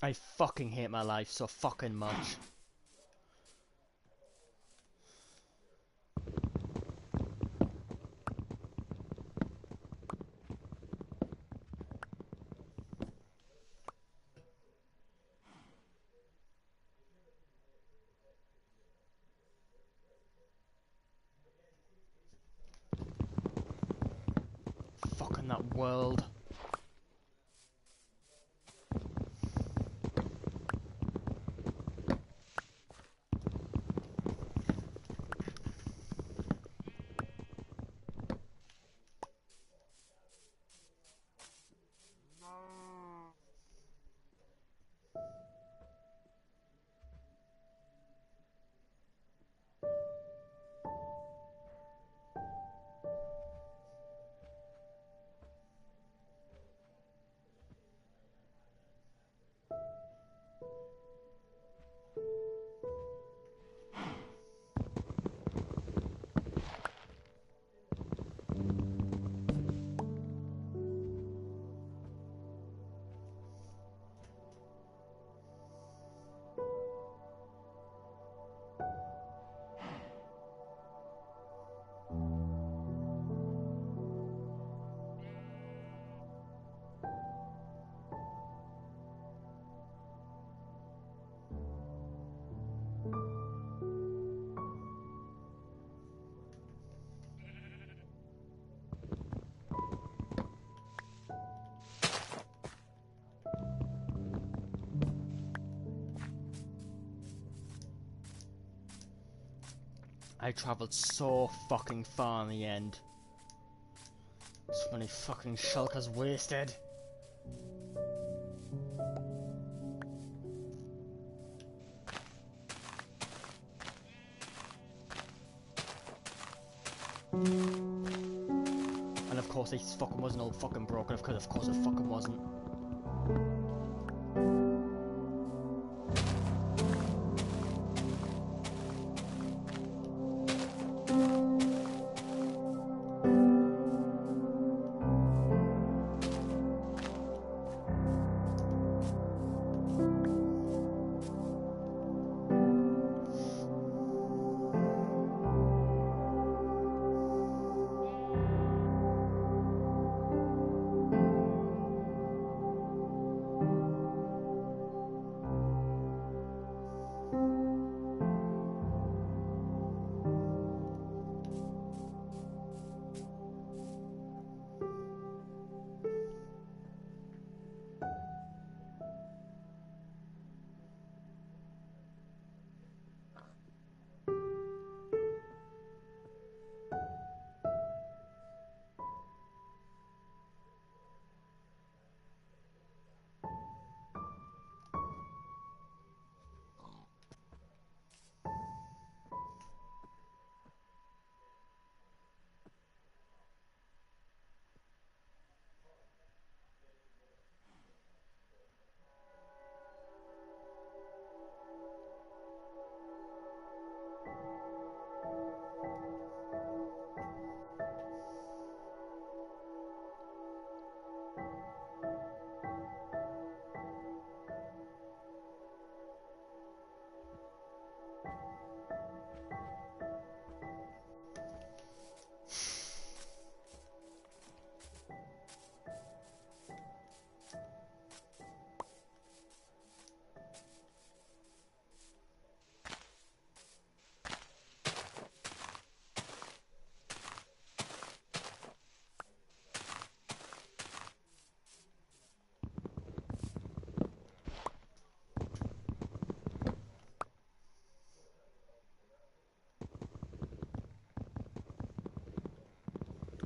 I fucking hate my life so fucking much. Fucking that world. I travelled so fucking far in the end. So many fucking shulkers wasted. And of course it fucking wasn't all fucking broken, because of course it fucking wasn't.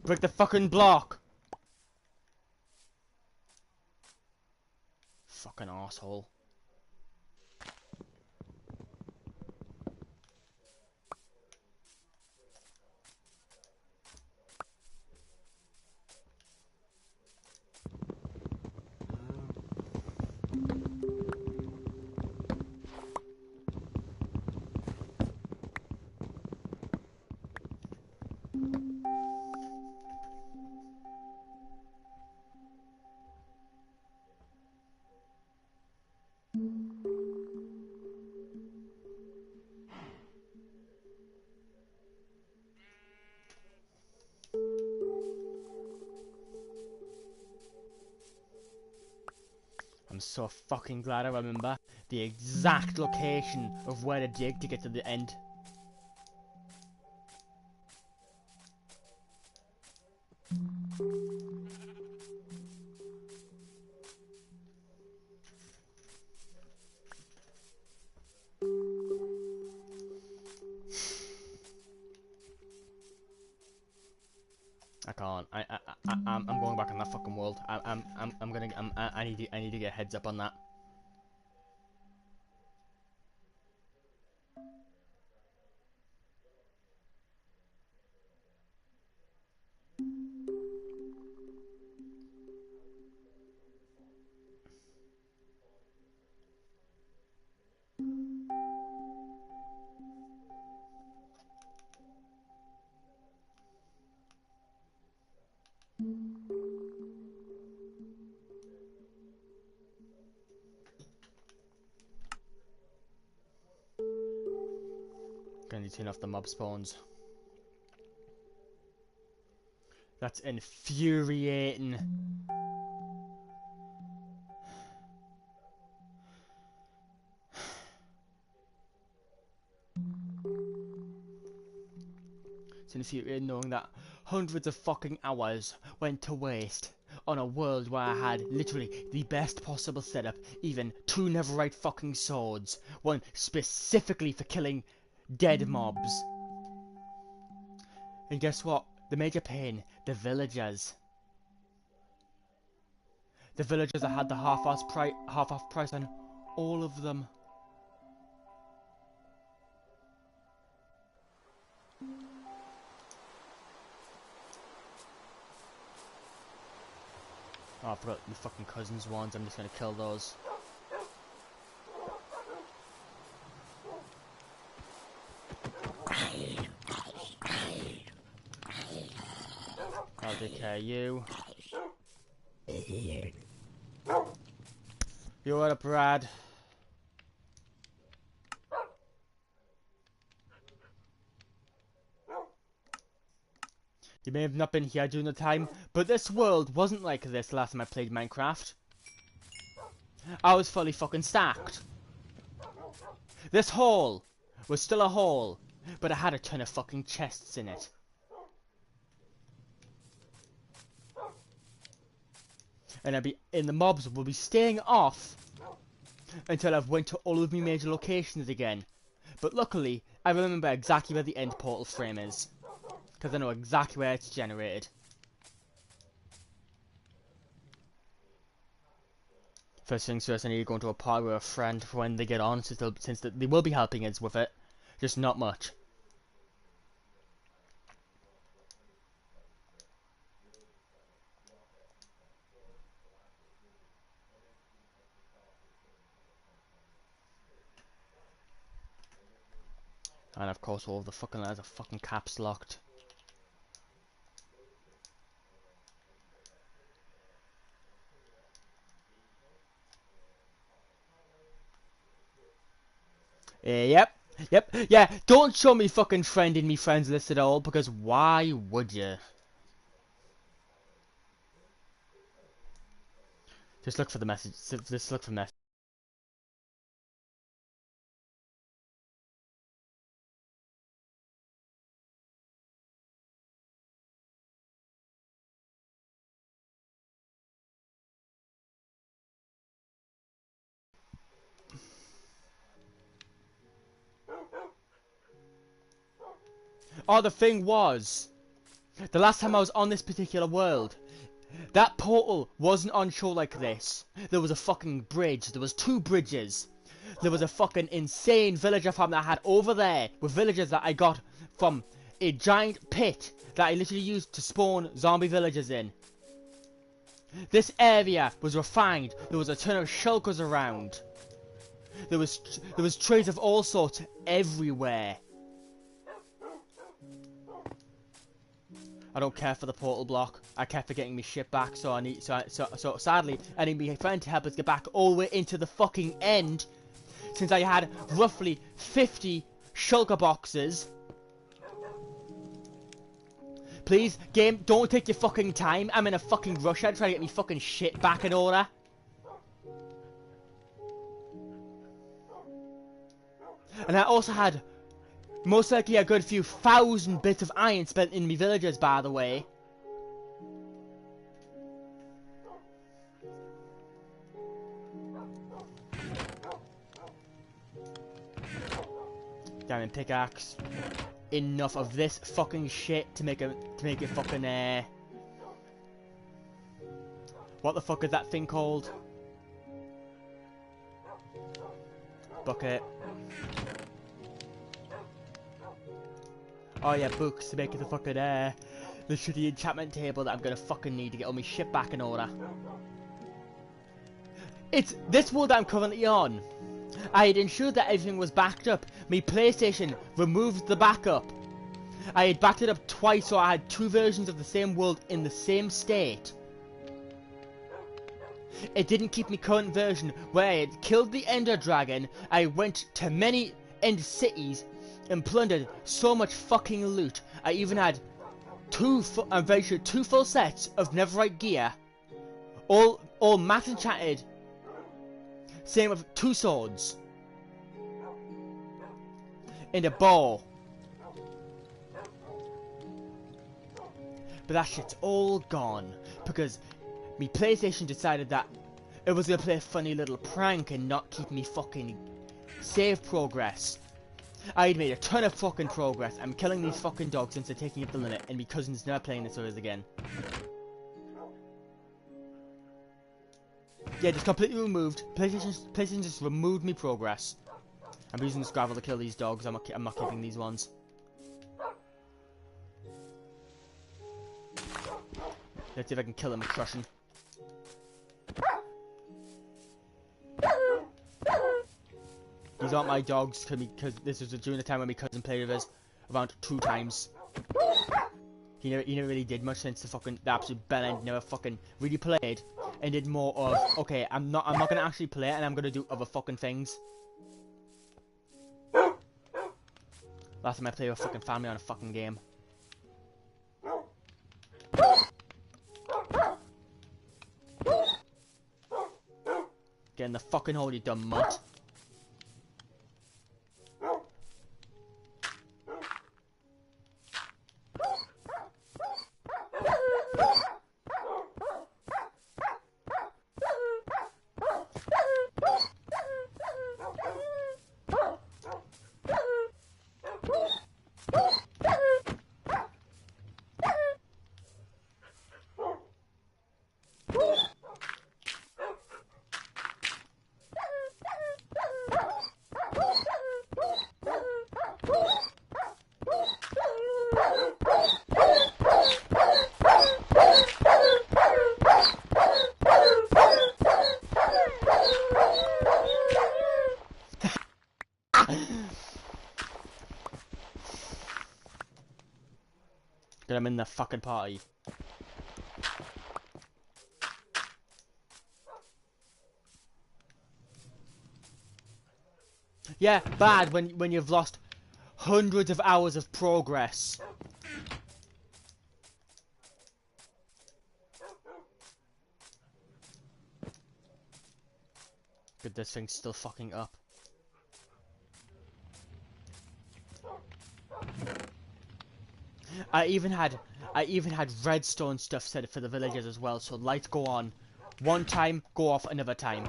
Break the fucking block! Fucking asshole. I'm so fucking glad I remember the exact location of where to dig to get to the end. I can't. I'm going back in that fucking world. I need to get a heads up on that. Gonna need to turn off the mob spawns. That's infuriating. It's infuriating knowing that hundreds of fucking hours went to waste on a world where I had literally the best possible setup, even 2 netherite fucking swords, one specifically for killing dead mobs. And guess what? The major pain, the villagers. The villagers that had the half off price on all of them. Oh, I forgot the fucking cousins ones. I'm just gonna kill those. I'll take care of you. You what up, Brad? You may have not been here during the time, but this world wasn't like this last time I played Minecraft. I was fully fucking stacked. This hole was still a hole, but it had a ton of fucking chests in it. And the mobs will be staying off until I've went to all of my major locations again. But luckily, I remember exactly where the end portal frame is, because I know exactly where it's generated. First things first, I need to go into a party with a friend for when they get on, since they will be helping us with it, just not much. And of course all of the fucking letters are fucking caps locked. Yep, yeah, don't show me fucking friend in me friends list at all, because why would you? Just look for the message, just look for message. Oh, the thing was, the last time I was on this particular world, that portal wasn't on shore like this. There was a fucking bridge. There was 2 bridges. There was a fucking insane villager farm that I had over there with villagers that I got from a giant pit that I literally used to spawn zombie villagers in. This area was refined. There was a ton of shulkers around. There was trees of all sorts everywhere. I don't care for the portal block. I care for getting my shit back. So I need. So sadly, I need my friend to help us get back all the way into the fucking end. Since I had roughly 50 shulker boxes. Please, game, don't take your fucking time. I'm in a fucking rush. I'm trying to get me fucking shit back in order. And I also had most likely a good few thousand bits of iron spent in me villages, by the way. Diamond pickaxe. Enough of this fucking shit to make it fucking what the fuck is that thing called? Bucket. Oh yeah, books to make it the fucking the shitty enchantment table that I'm gonna fucking need to get all my shit back in order. It's this world that I'm currently on. I had ensured that everything was backed up. My PlayStation removed the backup. I had backed it up twice, so I had two versions of the same world in the same state. It didn't keep my current version, where I had killed the Ender Dragon. I went to many End cities and plundered so much fucking loot. I even had I'm very sure two full sets of Netherite gear, all max enchanted. Same with two swords and a bow. But that shit's all gone because me PlayStation decided that it was gonna play a funny little prank and not keep me fucking save progress. I'd made a ton of fucking progress. I'm killing these fucking dogs since they're taking up the limit, and my cousin's never playing this with us again. Yeah, just completely removed. PlayStation just removed me progress. I'm using this gravel to kill these dogs. I'm not keeping these ones. Let's see if I can kill him with crushing. These aren't my dogs because this was during the time when my cousin played with us around 2 times. He never really did much since the absolute bellend never fucking really played and did more of okay, I'm not gonna actually play it and I'm gonna do other fucking things. Last time I played with fucking family on a fucking game. Get in the fucking hole, you dumb mutt. Get him in the fucking party. Yeah, bad when you've lost hundreds of hours of progress. Good, this thing's still fucking up. I even had redstone stuff set for the villagers as well, so lights go on one time, go off another time.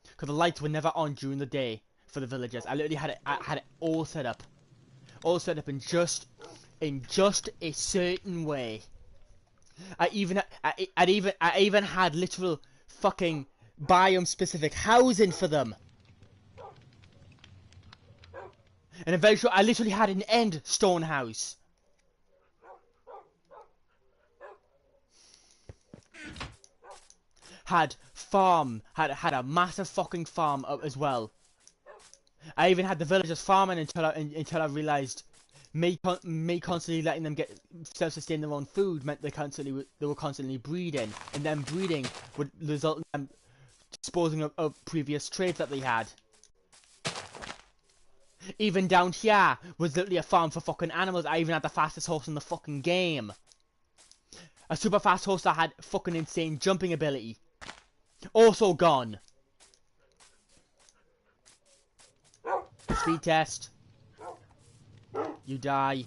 Because the lights were never on during the day for the villagers. I literally had it all set up in just a certain way. I even had literal fucking biome specific housing for them. And eventually I literally had an end stone house. Had a massive fucking farm up as well. I even had the villagers farming until I realized me constantly letting them get self-sustain their own food meant they were constantly breeding, and then breeding would result in them disposing of previous traits that they had. Even down here was literally a farm for fucking animals. I even had the fastest horse in the fucking game. A super fast horse that had fucking insane jumping ability. Also gone. Speed test. You die.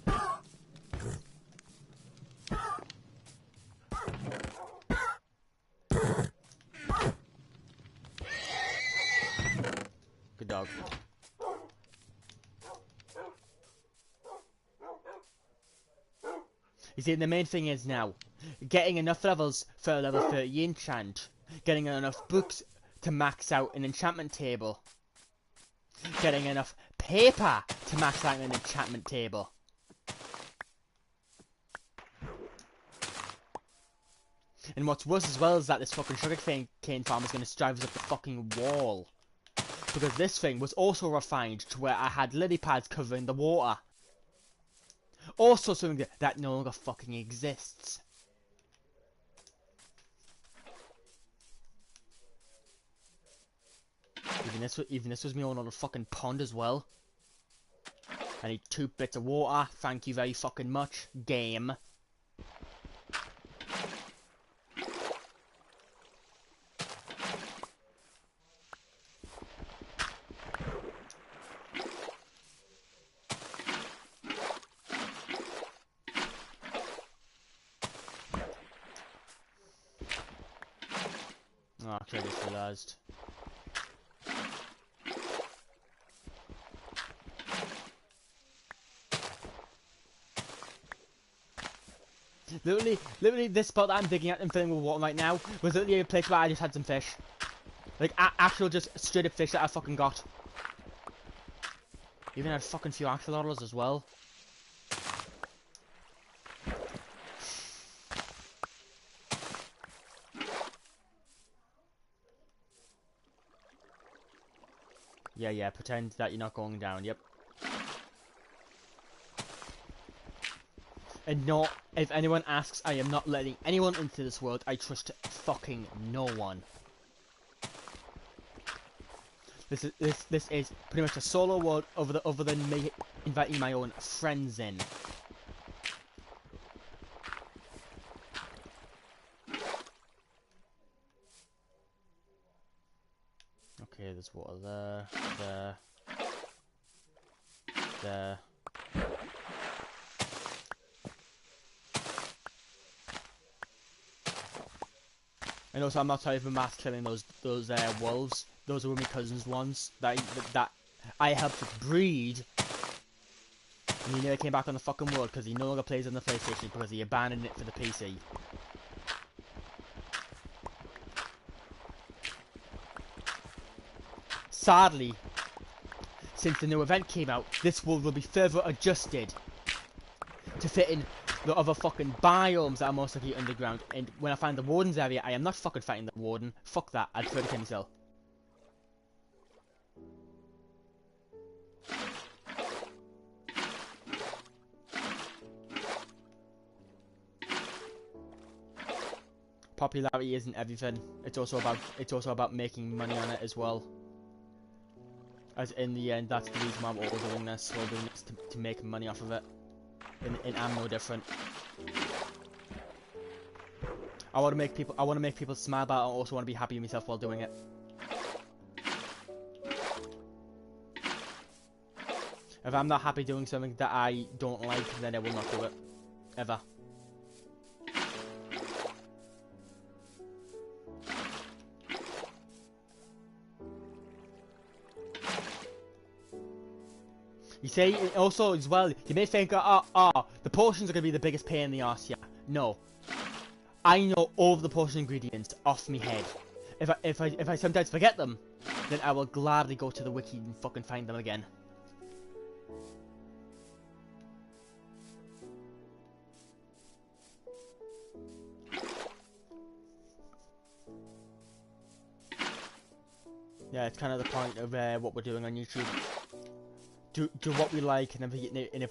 Good dog. You see, the main thing is now getting enough levels for a level 30 enchant, getting enough books to max out an enchantment table, getting enough paper to max out an enchantment table. And what's worse as well is that this fucking sugarcane farm is going to drive us up the fucking wall. Because this thing was also refined to where I had lily pads covering the water. Also something that no longer fucking exists. Even this was my own little fucking pond as well. I need 2 bits of water. Thank you very fucking much, game. Oh, okay, I just realised. Literally, this spot that I'm digging at and filling with water right now was literally a place where I just had some fish. Like, actual just straight up fish that I fucking got. Even had a fucking few axolotls as well. Yeah, pretend that you're not going down, yep. And no, if anyone asks, I am not letting anyone into this world. I trust fucking no one. This is pretty much a solo world other than me inviting my own friends in. Okay, there's water there. And also, I'm not sorry for mass killing those wolves. Those were my cousin's ones that I helped breed. And he never came back on the fucking world because he no longer plays on the PlayStation because he abandoned it for the PC. Sadly, since the new event came out, this world will be further adjusted to fit in the other fucking biomes that are most likely underground. And when I find the warden's area, I am not fucking fighting the warden. Fuck that, I'd prefer to kill myself. Popularity isn't everything. It's also about making money on it as well. As in the end, that's the reason why we're all doing this. We're doing this to make money off of it. And I'm no different. I want to make people smile, but I also want to be happy with myself while doing it. If I'm not happy doing something that I don't like, then I will not do it. Ever. You see, also as well, you may think, the potions are going to be the biggest pain in the arse, yeah. No. I know all of the potion ingredients off me head. If I sometimes forget them, then I will gladly go to the wiki and fucking find them again. Yeah, it's kind of the point of what we're doing on YouTube. Do what we like, and if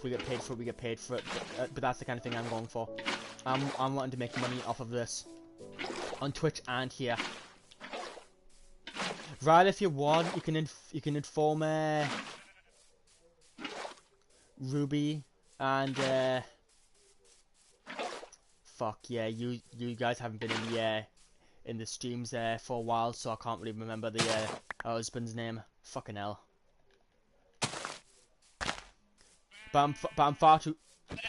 we get paid for it, we get paid for it. But that's the kind of thing I'm going for. I'm wanting to make money off of this on Twitch and here. Right, if you want, you can inform Ruby and fuck yeah, you guys haven't been in the streams for a while, so I can't really remember the husband's name. Fucking hell. but I'm far too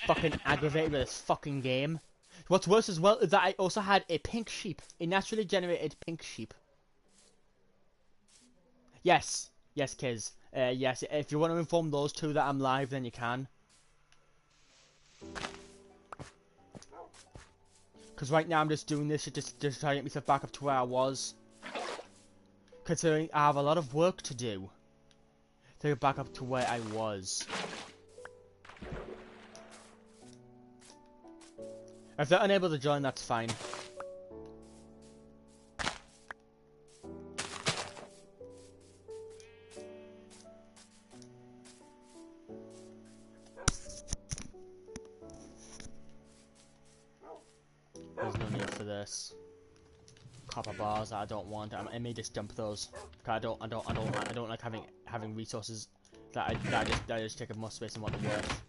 fucking aggravated with this fucking game. What's worse as well is that I also had a pink sheep, a naturally generated pink sheep. Yes, yes, Kiz. Yes, if you want to inform those two that I'm live, then you can. Because right now I'm just doing this shit just trying to get myself back up to where I was. Considering I have a lot of work to do to get back up to where I was. If they're unable to join, that's fine. There's no need for this. Copper bars that I don't want. I may just dump those. Cause I don't like having resources that I just take up more space than what they're worth.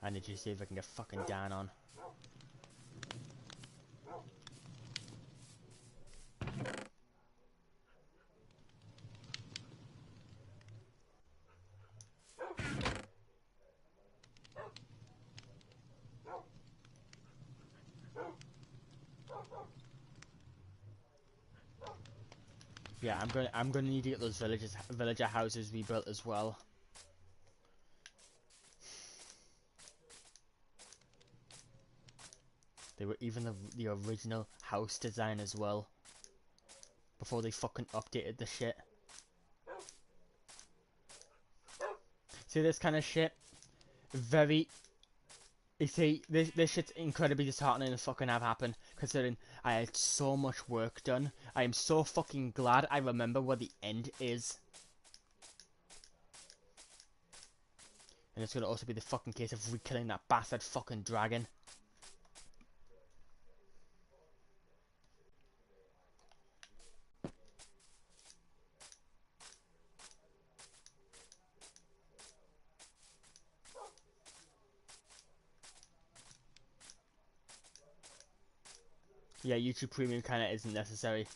I need to see if I can get fucking down on. Yeah, I'm gonna need to get those villager houses rebuilt as well. They were even the original house design as well. Before they fucking updated the shit. See this kind of shit? You see, this shit's incredibly disheartening to fucking have happen, considering I had so much work done. I am so fucking glad I remember where the end is. And it's gonna also be the fucking case of re-killing that bastard fucking dragon. Yeah, YouTube Premium kinda isn't necessary.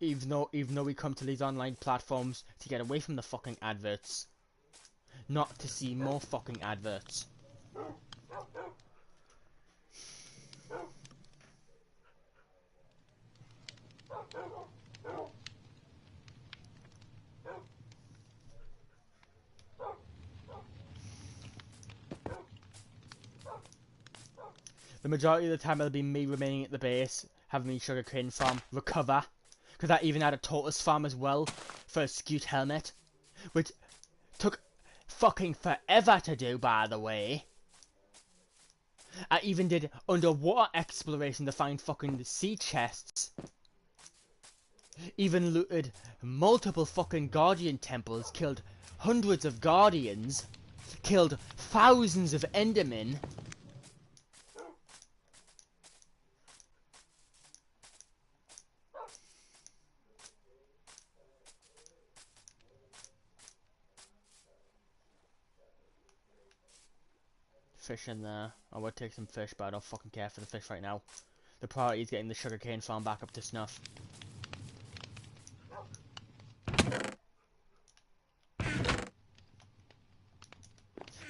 Even though we come to these online platforms to get away from the fucking adverts. Not to see more fucking adverts. The majority of the time it'll be me remaining at the base, having the sugarcane farm recover. Because I even had a tortoise farm as well, for a skewed helmet. Which took fucking forever to do, by the way. I even did underwater exploration to find fucking sea chests. Even looted multiple fucking guardian temples, killed hundreds of guardians, killed thousands of endermen. Fish in there. I would take some fish, but I don't fucking care for the fish right now. The priority is getting the sugarcane farm back up to snuff.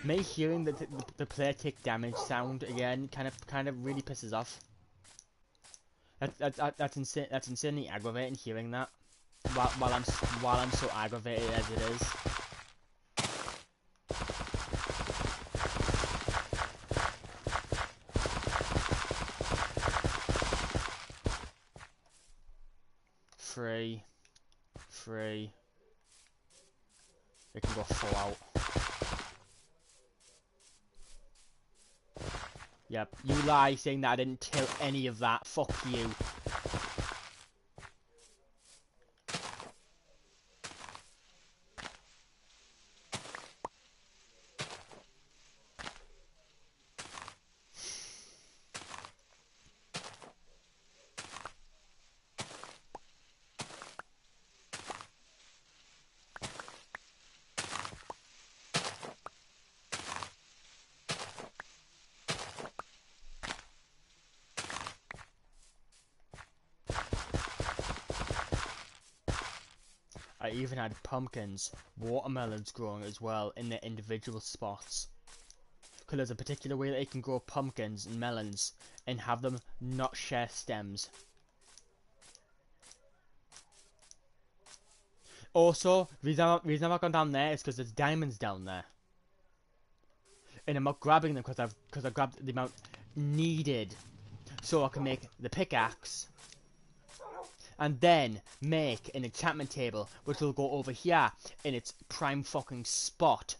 Me hearing the player take damage sound again kind of really pisses off. That's insane. That's insanely aggravating hearing that. While I'm so aggravated as it is. Three. They can go full out. Yep, you lie saying that I didn't kill any of that. Fuck you. I even had pumpkins, watermelons growing as well in their individual spots. Because there's a particular way that you can grow pumpkins and melons and have them not share stems. Also, the reason I've not gone down there is because there's diamonds down there. And I'm not grabbing them because I've grabbed the amount needed. So I can make the pickaxe. And then make an enchantment table, which will go over here in its prime fucking spot.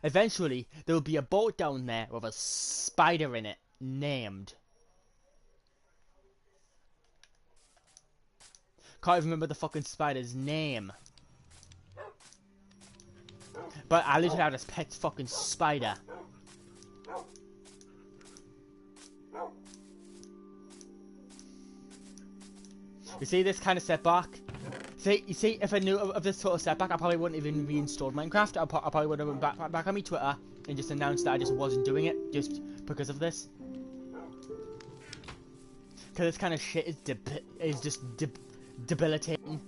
Eventually, there will be a boat down there with a spider in it, named. Can't even remember the fucking spider's name. But I literally have this pet fucking spider. You see this kind of setback? You see, if I knew of this sort of setback, I probably wouldn't even reinstalled Minecraft. I probably would have went back on my Twitter and just announced that I just wasn't doing it just because of this. Because this kind of shit is just debilitating.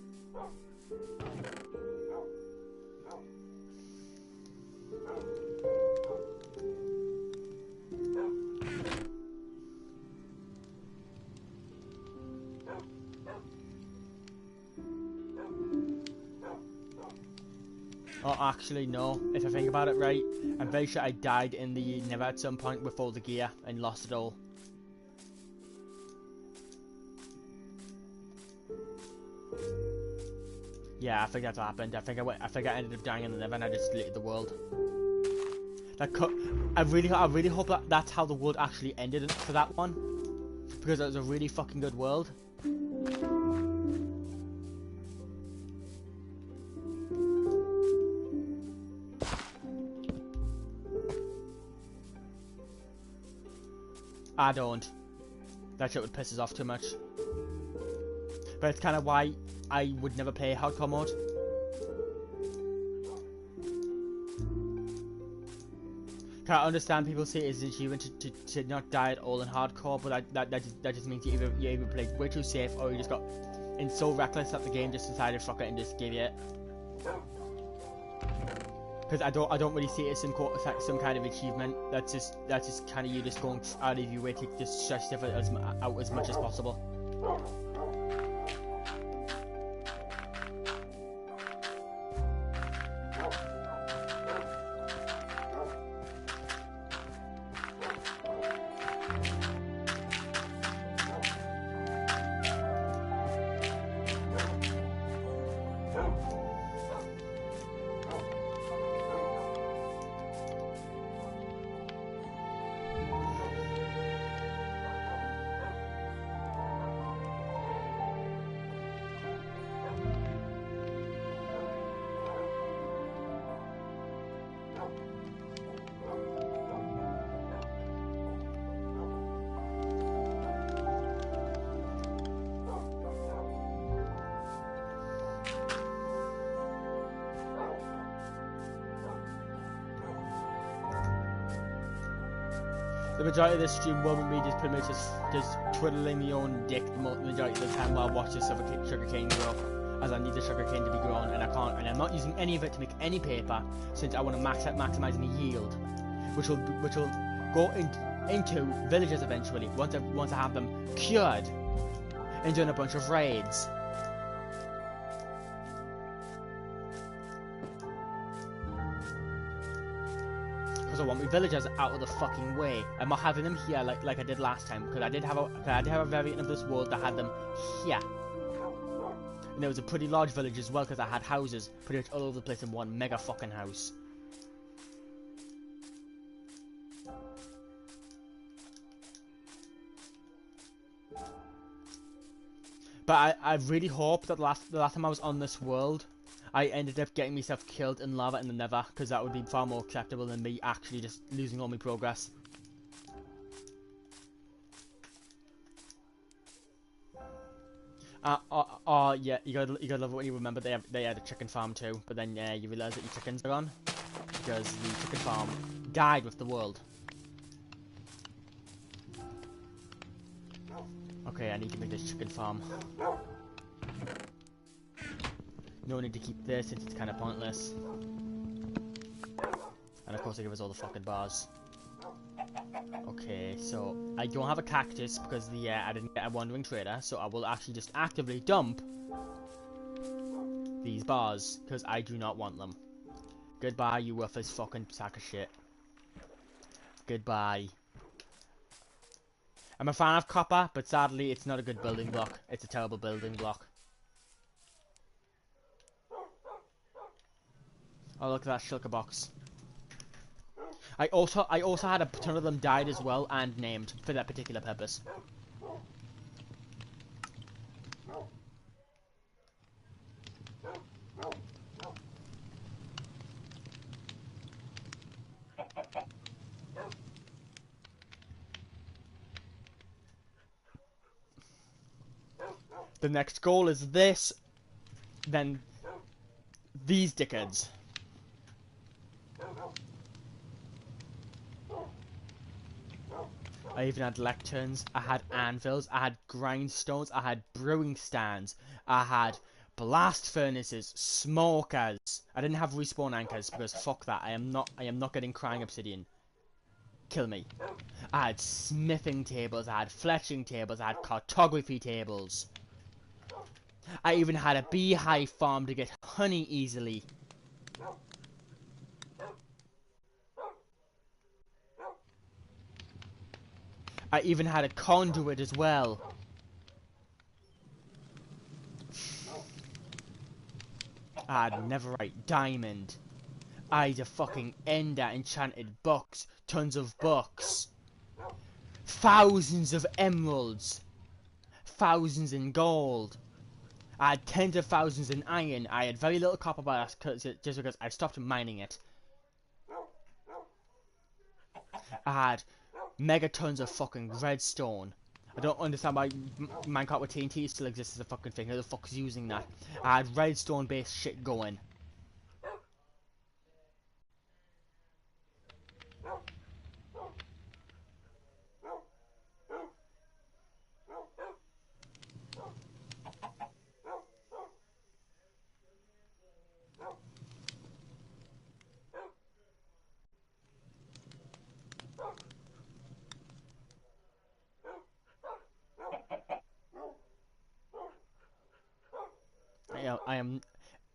Oh, actually, no. If I think about it right, I'm very sure I died in the Nether at some point with all the gear and lost it all. Yeah, I think that's what happened. I think I ended up dying in the Nether and I just deleted the world. I really hope that that's how the world actually ended for that one, because it was a really fucking good world. I don't. That shit would piss us off too much. But it's kind of why I would never play hardcore mode. I understand people say it's an achievement to not die at all in hardcore, but that just means you either played way too safe or you just got so reckless that the game just decided fuck it and just gave you it. Because I don't really see it as some kind of achievement. That's just kind of you just going out of your way to just stretch stuff out as much as possible. The majority of this stream will be me just pretty much just twiddling my own dick the majority of the time while I watch the sugarcane grow, as I need the sugarcane to be grown, and I'm not using any of it to make any paper, since I want to maximize my yield, which will go into villages eventually once I have them cured, and doing a bunch of raids. I want my villagers out of the fucking way. I'm not having them here like I did last time, because I did have a variant of this world that had them here, and it was a pretty large village as well, because I had houses pretty much all over the place in one mega fucking house. But I really hope that the last time I was on this world, I ended up getting myself killed in lava in the Nether, because that would be far more acceptable than me actually just losing all my progress. Yeah, you gotta love it when you remember they had a chicken farm too, but then yeah, you realise that your chickens are gone, because the chicken farm died with the world. Okay, I need to make this chicken farm. No need to keep this since it's kind of pointless. And of course they give us all the fucking bars. Okay, so I don't have a cactus because I didn't get a wandering trader, so I will actually just actively dump these bars because I do not want them. Goodbye, you worthless fucking sack of shit. Goodbye. I'm a fan of copper, but sadly it's not a good building block. It's a terrible building block. Oh, look at that shulker box. I also had a ton of them died as well and named for that particular purpose. The next goal is this, then these dickheads. I even had lecterns, I had anvils, I had grindstones, I had brewing stands, I had blast furnaces, smokers. I didn't have respawn anchors because fuck that. I am not getting crying obsidian. Kill me. I had smithing tables, I had fletching tables, I had cartography tables. I even had a beehive farm to get honey easily. I even had a conduit as well. I had netherite diamond. I had a fucking ender enchanted books. Tons of books. Thousands of emeralds. Thousands in gold. I had tens of thousands in iron. I had very little copper, but just because I stopped mining it. I had megatons of fucking redstone. I don't understand why Minecraft with TNT still exists as a fucking thing. Who the fuck's using that? I had redstone based shit going. I am,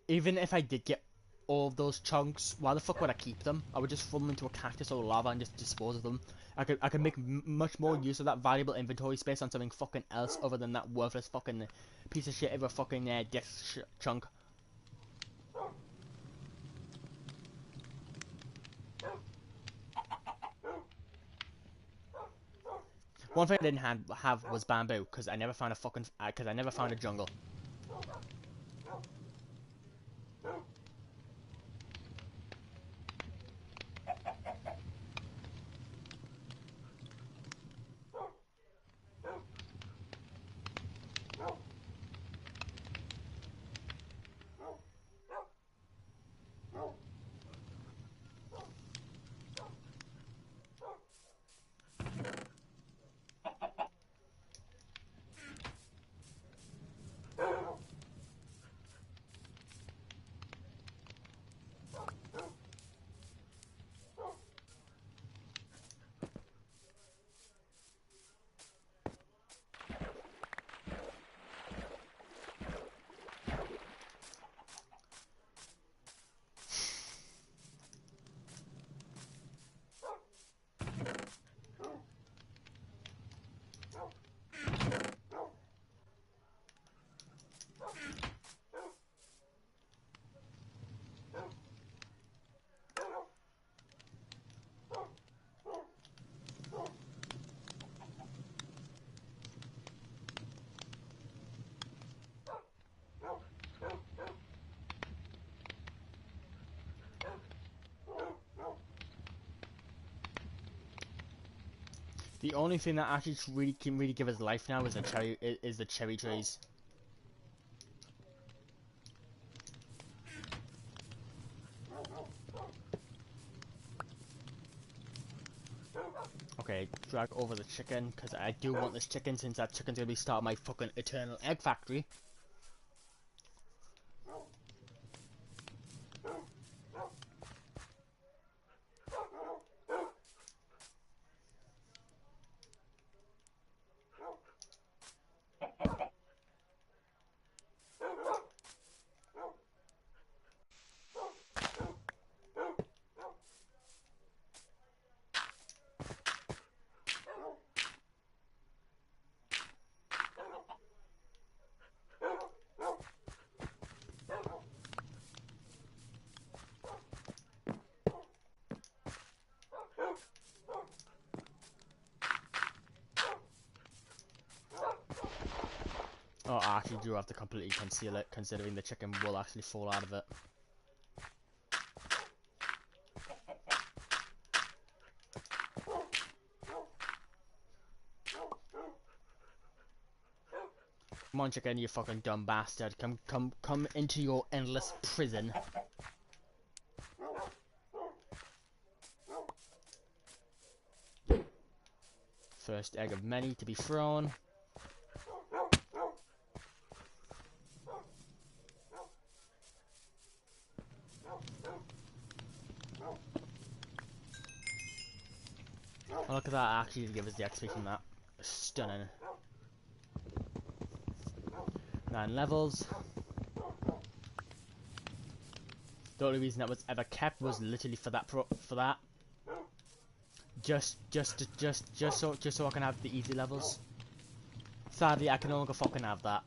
even if I did get all of those chunks, why the fuck would I keep them? I would just throw them into a cactus or lava and just dispose of them. I could make much more use of that valuable inventory space on something fucking else other than that worthless fucking piece of shit of a fucking disc chunk. One thing I didn't have was bamboo because I never found a fucking because I never found a jungle. The only thing that actually can really give us life now is the cherry trees. Okay, drag over the chicken because I do want this chicken since that chicken's gonna be starting my fucking eternal egg factory. Oh, I actually do have to completely conceal it, considering the chicken will actually fall out of it. Come on, chicken, you fucking dumb bastard. Come into your endless prison. First egg of many to be thrown. Oh, look at that, actually give us the XP from that. Stunning. 9 levels. The only reason that was ever kept was literally for that. Just so I can have the easy levels. Sadly, I can no longer fucking have that.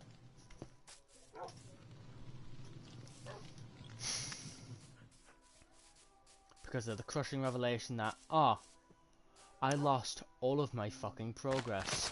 Because of the crushing revelation that, I lost all of my fucking progress.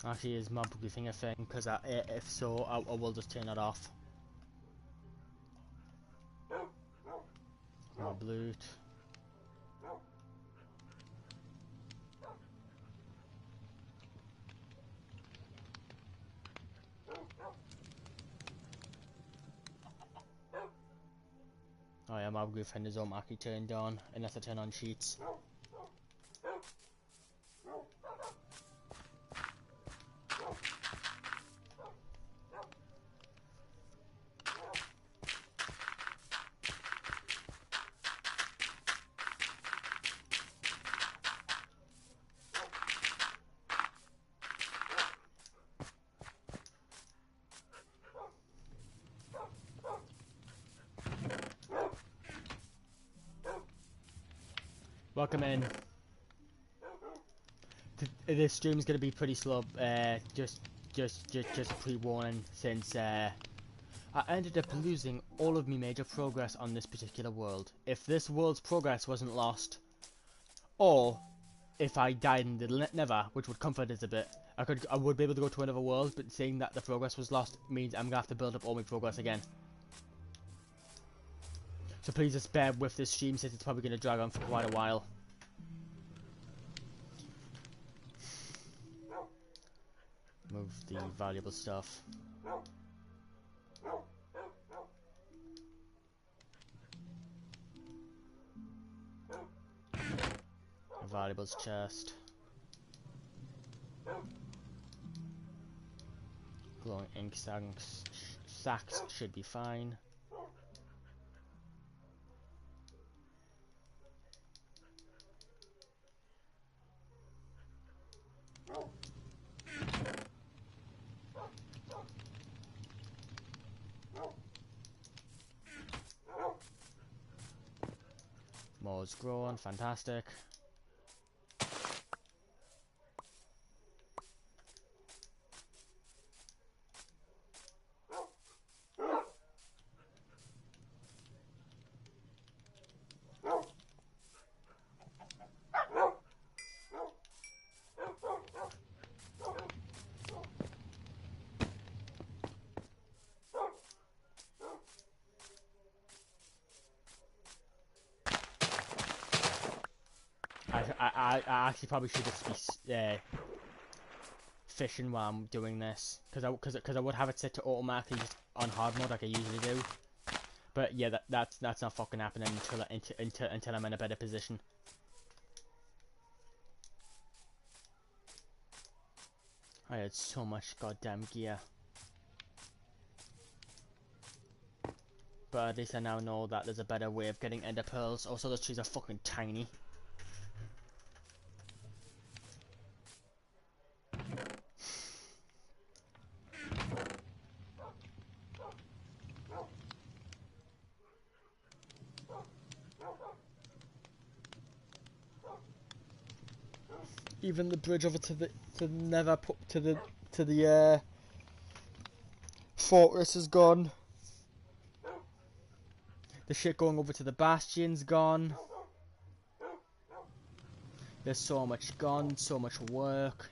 Actually, is mob briefing a thing? Because if so, I will just turn it off. Mob loot. Oh yeah, mob griefing is actually turned on unless I turn on cheats. Welcome in. This stream is gonna be pretty slow. Just pre-warning, since I ended up losing all of my major progress on this particular world. If this world's progress wasn't lost, or if I died in the Nether, which would comfort us a bit, I would be able to go to another world. But saying that the progress was lost means I'm gonna have to build up all my progress again. So please just bear with this stream, since it's probably going to drag on for quite a while. Move the valuable stuff. A valuables chest. Glowing ink sacks should be fine. More's grown, fantastic. I actually probably should just be fishing while I'm doing this, because I would have it set to automatically just on hard mode like I usually do. But yeah, that's not fucking happening until I'm in a better position. I had so much goddamn gear. But at least I now know that there's a better way of getting ender pearls. Also, those trees are fucking tiny. Even the bridge over to the Nether to the fortress is gone. The shit going over to the bastion's gone. There's so much gone, so much work.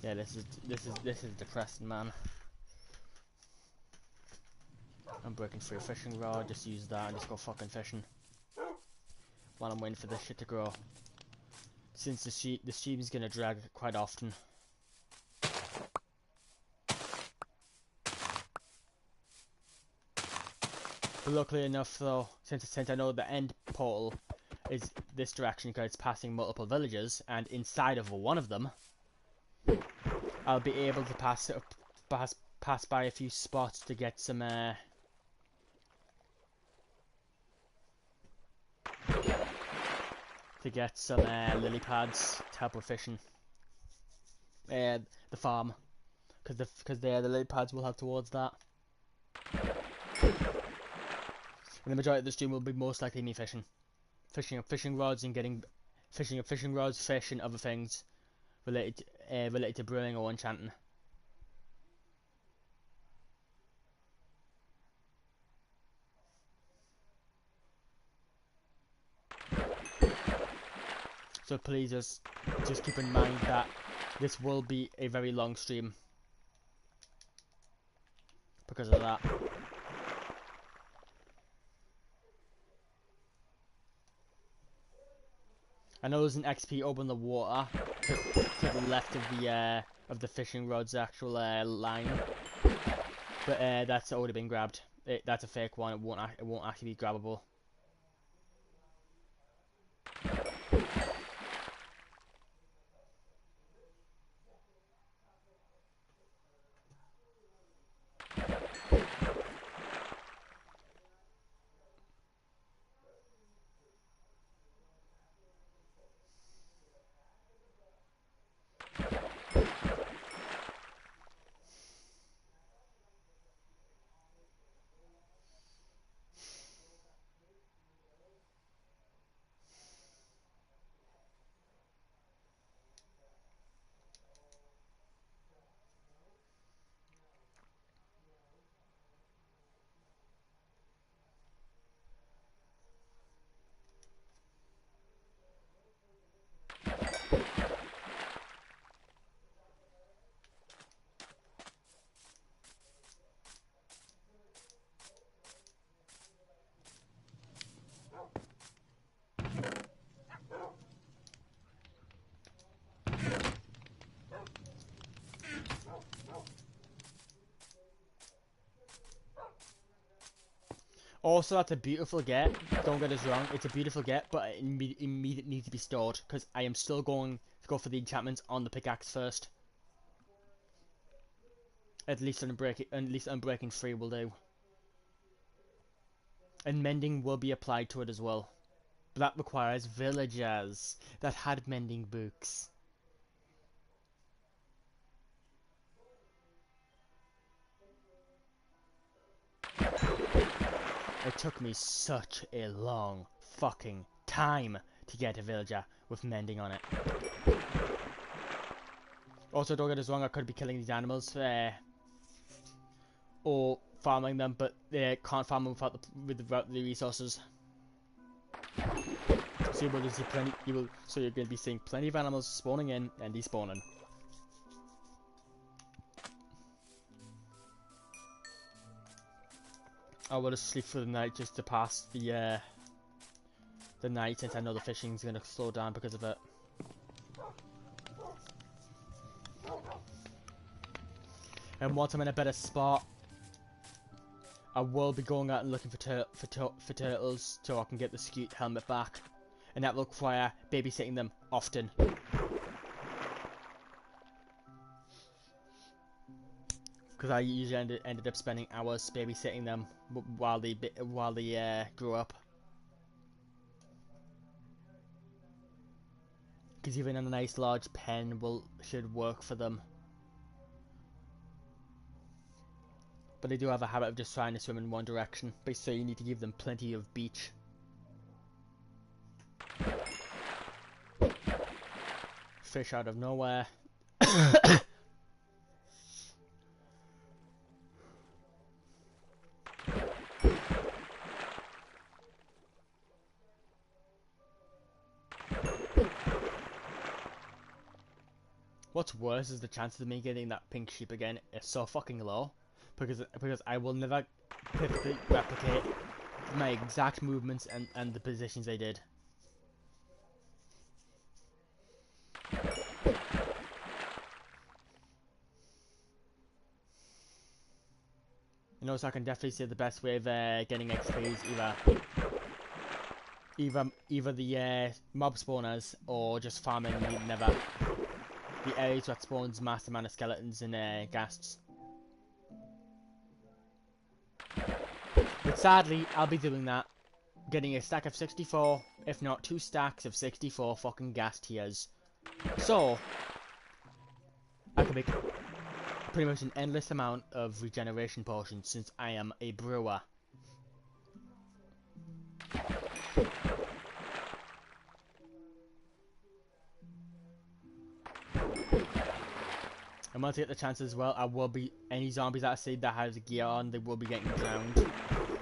Yeah, this is depressing, man. I'm breaking free a fishing rod, just use that and just go fucking fishing. While I'm waiting for this shit to grow. Since the stream is gonna drag quite often. But luckily enough though, since I know the end portal is this direction because it's passing multiple villages, and inside of one of them, I'll be able to pass by a few spots to get some lily pads to help with fishing. The farm, because the lily pads will help towards that. And the majority of the stream will be most likely me fishing up fishing rods and getting fishing rods, fish and other things related to brewing or enchanting. So please just keep in mind that this will be a very long stream because of that. I know there's an XP over in the water to the left of the fishing rod's actual line, but that's already been grabbed. That's a fake one. It won't actually be grabbable. Also, that's a beautiful get. Don't get us wrong, it's a beautiful get, but it immediately needs to be stored because I am still going to go for the enchantments on the pickaxe first. At least Unbreaking 3 will do. And mending will be applied to it as well. But that requires villagers that had mending books. It took me such a long fucking time to get a villager with mending on it. Also, don't get us wrong, I could be killing these animals or farming them, but they can't farm them without the resources. So you're going to be seeing plenty of animals spawning in and despawning. I will just sleep for the night just to pass the night, since I know the fishing's gonna slow down because of it. And once I'm in a better spot, I will be going out and looking for turtles so I can get the Scoot helmet back, and that will require babysitting them often. Because I usually ended up spending hours babysitting them while they grew up. Because even a nice large pen should work for them. But they do have a habit of just trying to swim in one direction. But so you need to give them plenty of beach. Fish out of nowhere. What's worse is the chances of me getting that pink sheep again is so fucking low, because I will never perfectly replicate my exact movements and the positions I did. You know, so I can definitely say the best way of getting XP is either the mob spawners or just farming the areas that spawns massive amount of skeletons and ghasts. But sadly, I'll be doing that, getting a stack of 64, if not 2 stacks of 64 fucking ghast tiers. So I can make pretty much an endless amount of regeneration potions, since I am a brewer. And once I get the chance as well, I will be, any zombies that I see that has gear on, they will be getting drowned.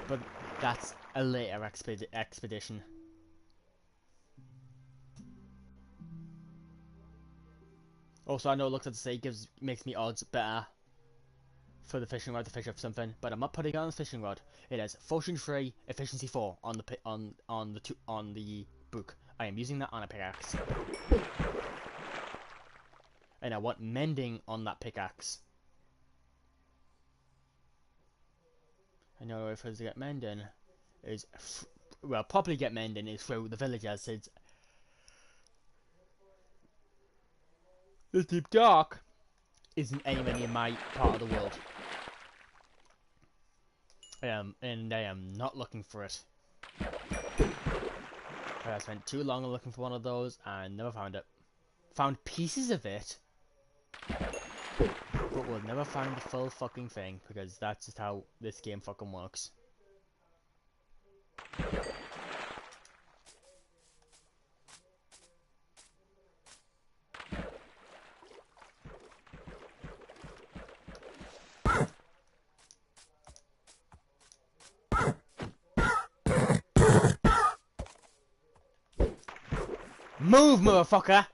But that's a later expedition. Also, I know it looks at the sea makes me odds better for the fishing rod to fish up something, but I'm not putting it on the fishing rod. It has fortune 3, efficiency 4 on the book. I am using that on a pickaxe. And I want mending on that pickaxe. I know if I was to get mending is well, properly get mending is through the villagers, since the deep dark isn't anywhere near my part of the world. And I am not looking for it. I spent too long looking for one of those and never found it. Found pieces of it, but we'll never find the full fucking thing, because that's just how this game fucking works. Move, motherfucker!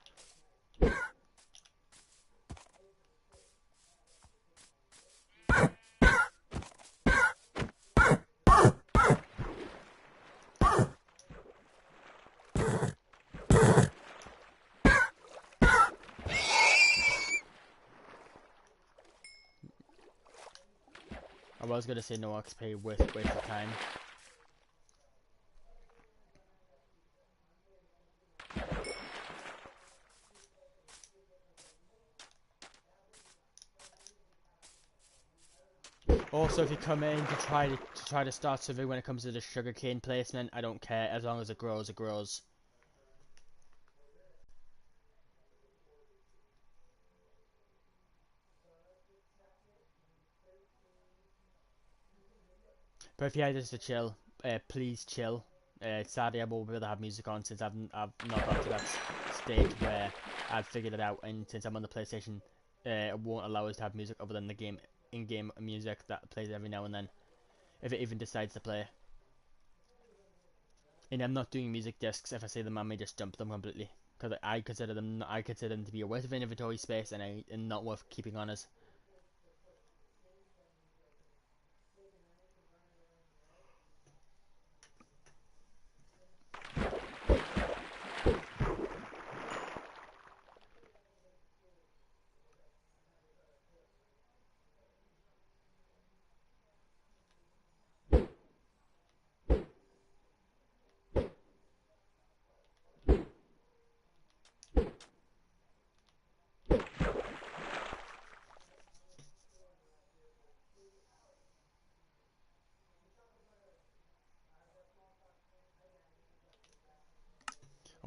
I was gonna say no XP waste of time. Also, if you come in to try to start survey when it comes to the sugarcane placement, I don't care, as long as it grows, it grows. But if you are just to chill, please chill. Sadly, I won't be able to have music on, since I've not got to that stage where I've figured it out, and since I'm on the PlayStation, it won't allow us to have music other than the in-game music that plays every now and then, if it even decides to play. And I'm not doing music discs. If I say them, I may just dump them completely, because I consider them to be a waste of inventory space and not worth keeping on us.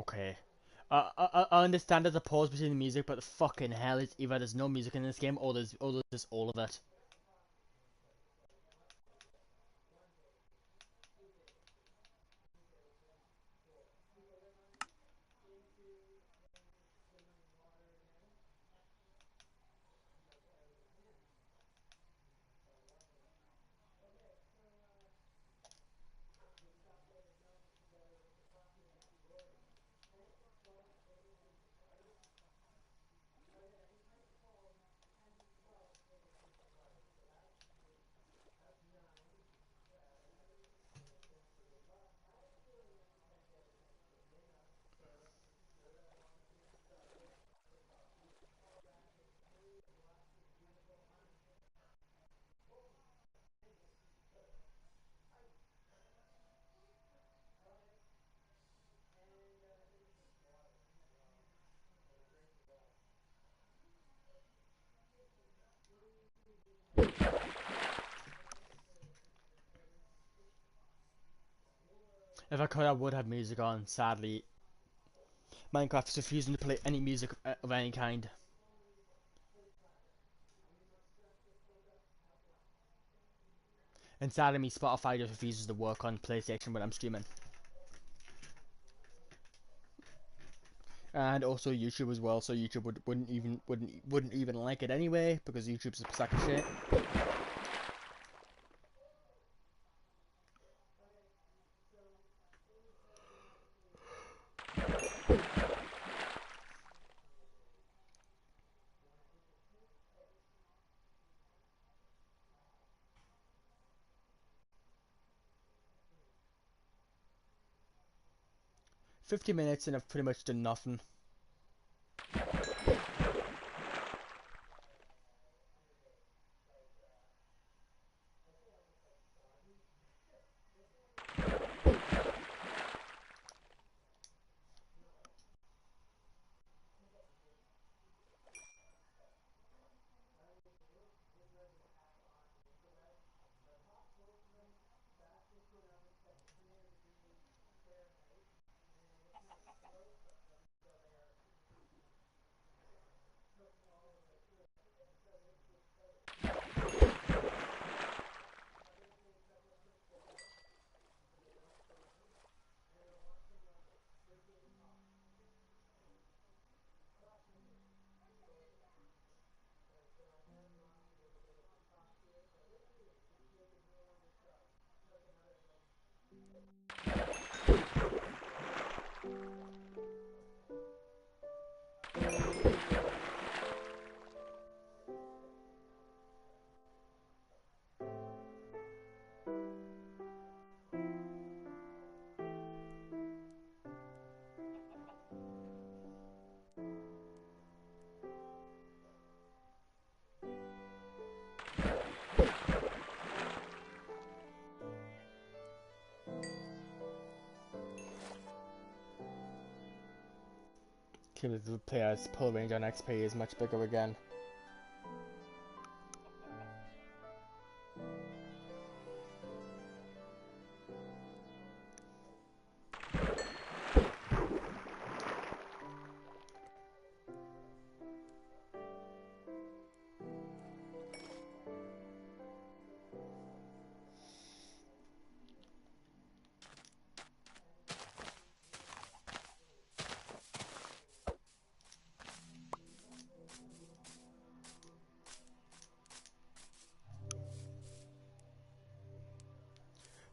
Okay. I understand there's a pause between the music, but the fucking hell is either there's no music in this game or there's just all of it. If I could, I would have music on. Sadly, Minecraft is refusing to play any music of any kind. And sadly, me, Spotify just refuses to work on PlayStation when I'm streaming. And also YouTube as well, so YouTube wouldn't even like it anyway because YouTube's a sack of shit. 50 minutes and I've pretty much done nothing. Cumulative players pull range on XP is much bigger again.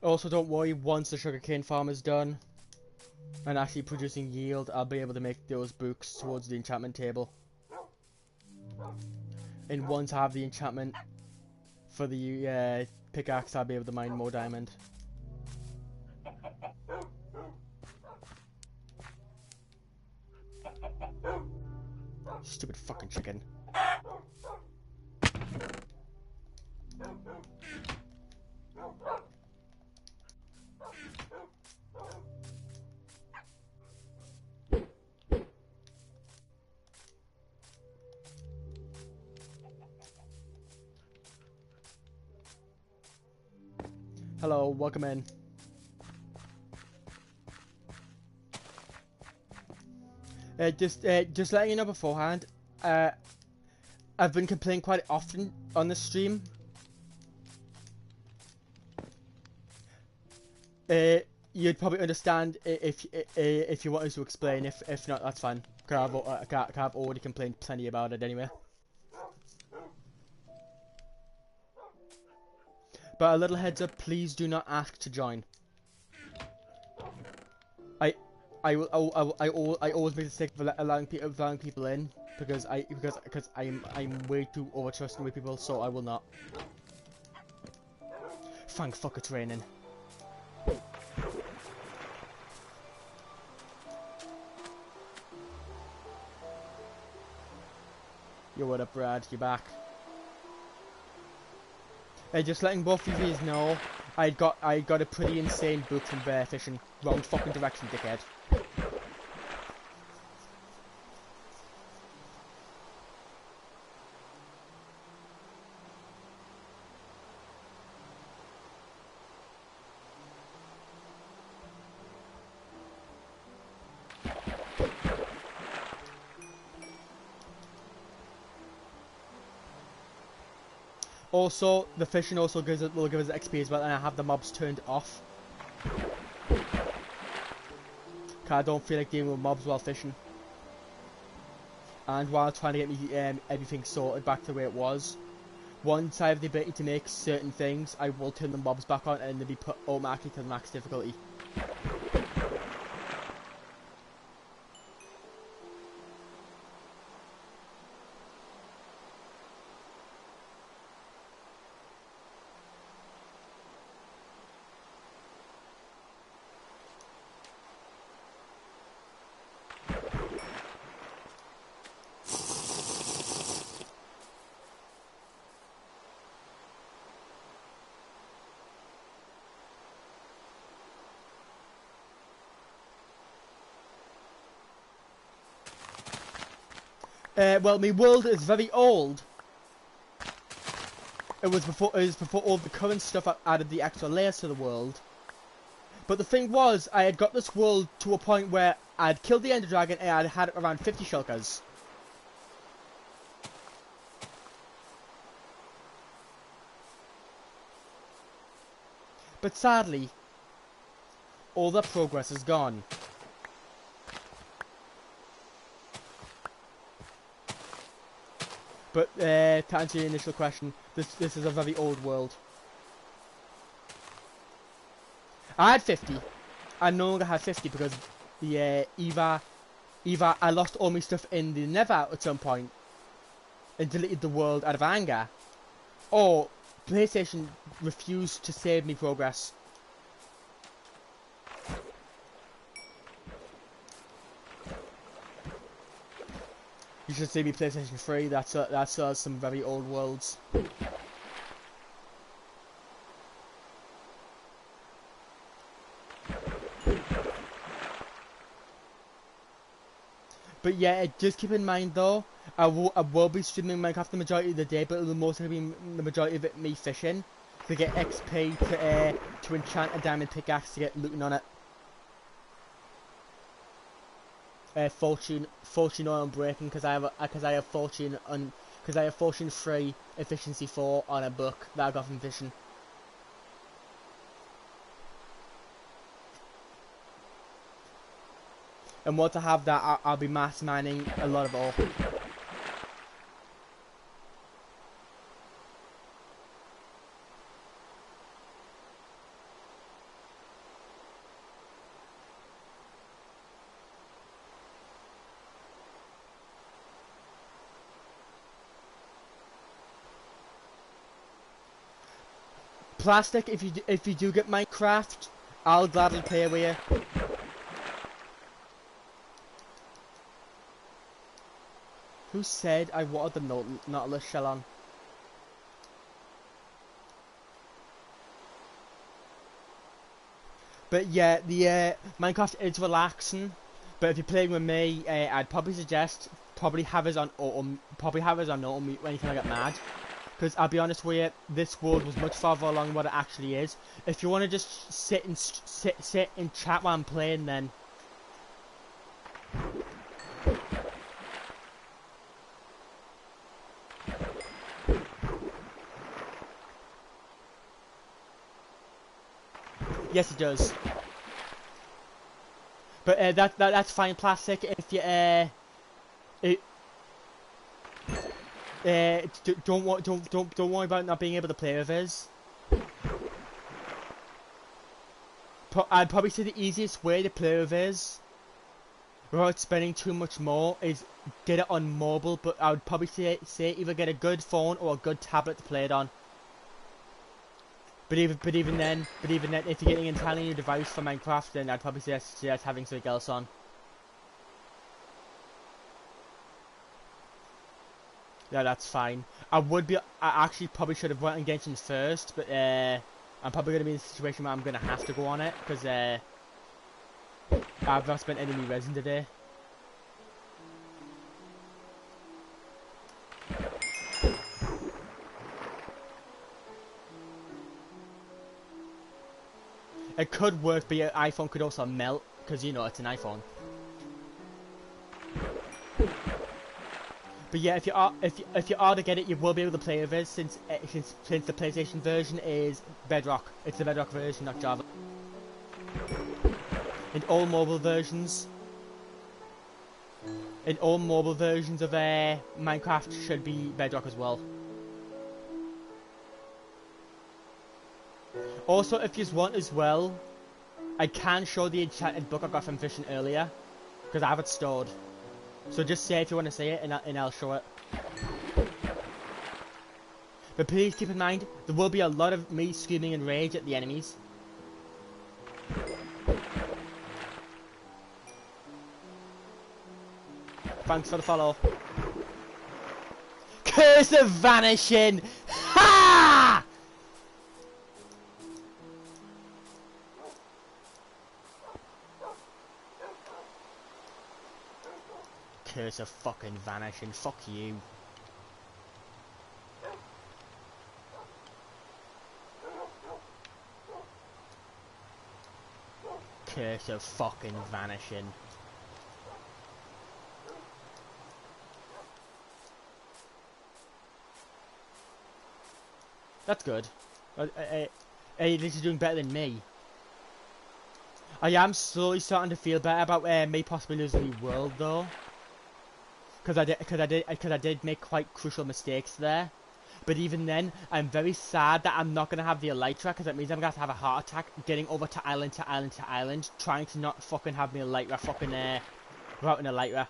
Also, don't worry, once the sugarcane farm is done and actually producing yield, I'll be able to make those books towards the enchantment table. And once I have the enchantment for the pickaxe, I'll be able to mine more diamond. Stupid fucking chicken. Hello, welcome in. Just letting you know beforehand, I've been complaining quite often on the stream. You'd probably understand if you wanted to explain. If not, that's fine. I've already complained plenty about it anyway. But a little heads up, please do not ask to join. I always make the mistake of allowing people in because I'm way too over trusting with people, so I will not. Thank fuck it's raining. Yo, what up, Brad? You back? Just letting both of you know, I got a pretty insane book from Bear Fishing. Wrong fucking direction, dickhead. Also, the fishing also will give us XP as well, and I have the mobs turned off. Cause I don't feel like dealing with mobs while fishing. And while trying to get me everything sorted back to the way it was. Once I have the ability to make certain things, I will turn the mobs back on and they'll be put automatically to the max difficulty. Well, my world is very old. It was before all the current stuff added the extra layers to the world. But the thing was, I had got this world to a point where I'd killed the Ender Dragon and I'd had around 50 shulkers. But sadly, all that progress is gone. But to answer your initial question, this is a very old world. I had 50. I no longer have 50 because the either I lost all my stuff in the Nether at some point and deleted the world out of anger, or PlayStation refused to save me progress. You should see me PlayStation 3. That's some very old worlds. But yeah, just keep in mind though, I will be streaming Minecraft the majority of the day, but it'll mostly be the majority of it me fishing to get XP to enchant a diamond pickaxe to get looting on it. Fortune on breaking because I have fortune 3 efficiency 4 on a book that I got from fishing. And once I have that, I'll be mass mining a lot of ore. Plastic, if you do get Minecraft, I'll gladly play with you. Who said I wanted the Nautilus shell on? But yeah, the Minecraft is relaxing. But if you're playing with me, I'd probably suggest have us on autumn when you kind of get mad. Because I'll be honest with you, this world was much farther along than what it actually is. If you want to just sit and chat while I'm playing, then Yes, it does. But that's fine, Plastic. If you don't worry about not being able to play with us. I'd probably say the easiest way to play with us, without spending too much more, is get it on mobile. But I would probably say either get a good phone or a good tablet to play it on. But even then, if you're getting an entirely new device for Minecraft, then I'd probably suggest having something else on. Yeah, that's fine. I actually probably should have went on Genshin first, but I'm probably going to be in a situation where I'm going to have to go on it, because I've not spent any resin today. It could work, but your iPhone could also melt, because you know it's an iPhone. But yeah, if you are to get it, you will be able to play with it since the PlayStation version is Bedrock. It's the Bedrock version, not Java. In all mobile versions of Minecraft should be Bedrock as well. Also, if you want as well, I can show the enchanted book I got from fishing earlier, because I have it stored. So just say if you want to see it, and I'll show it. But please keep in mind, there will be a lot of me screaming in rage at the enemies. Thanks for the follow. Curse of Vanishing! Ha! Curse of fucking Vanishing. Fuck you. Curse of fucking Vanishing. That's good. Hey, this is doing better than me. I am slowly starting to feel better about me possibly losing the world though. Because I did make quite crucial mistakes there. But even then, I'm very sad that I'm not going to have the Elytra, because that means I'm going to have a heart attack getting over to island to island to island, trying to not fucking have me Elytra fucking without an Elytra.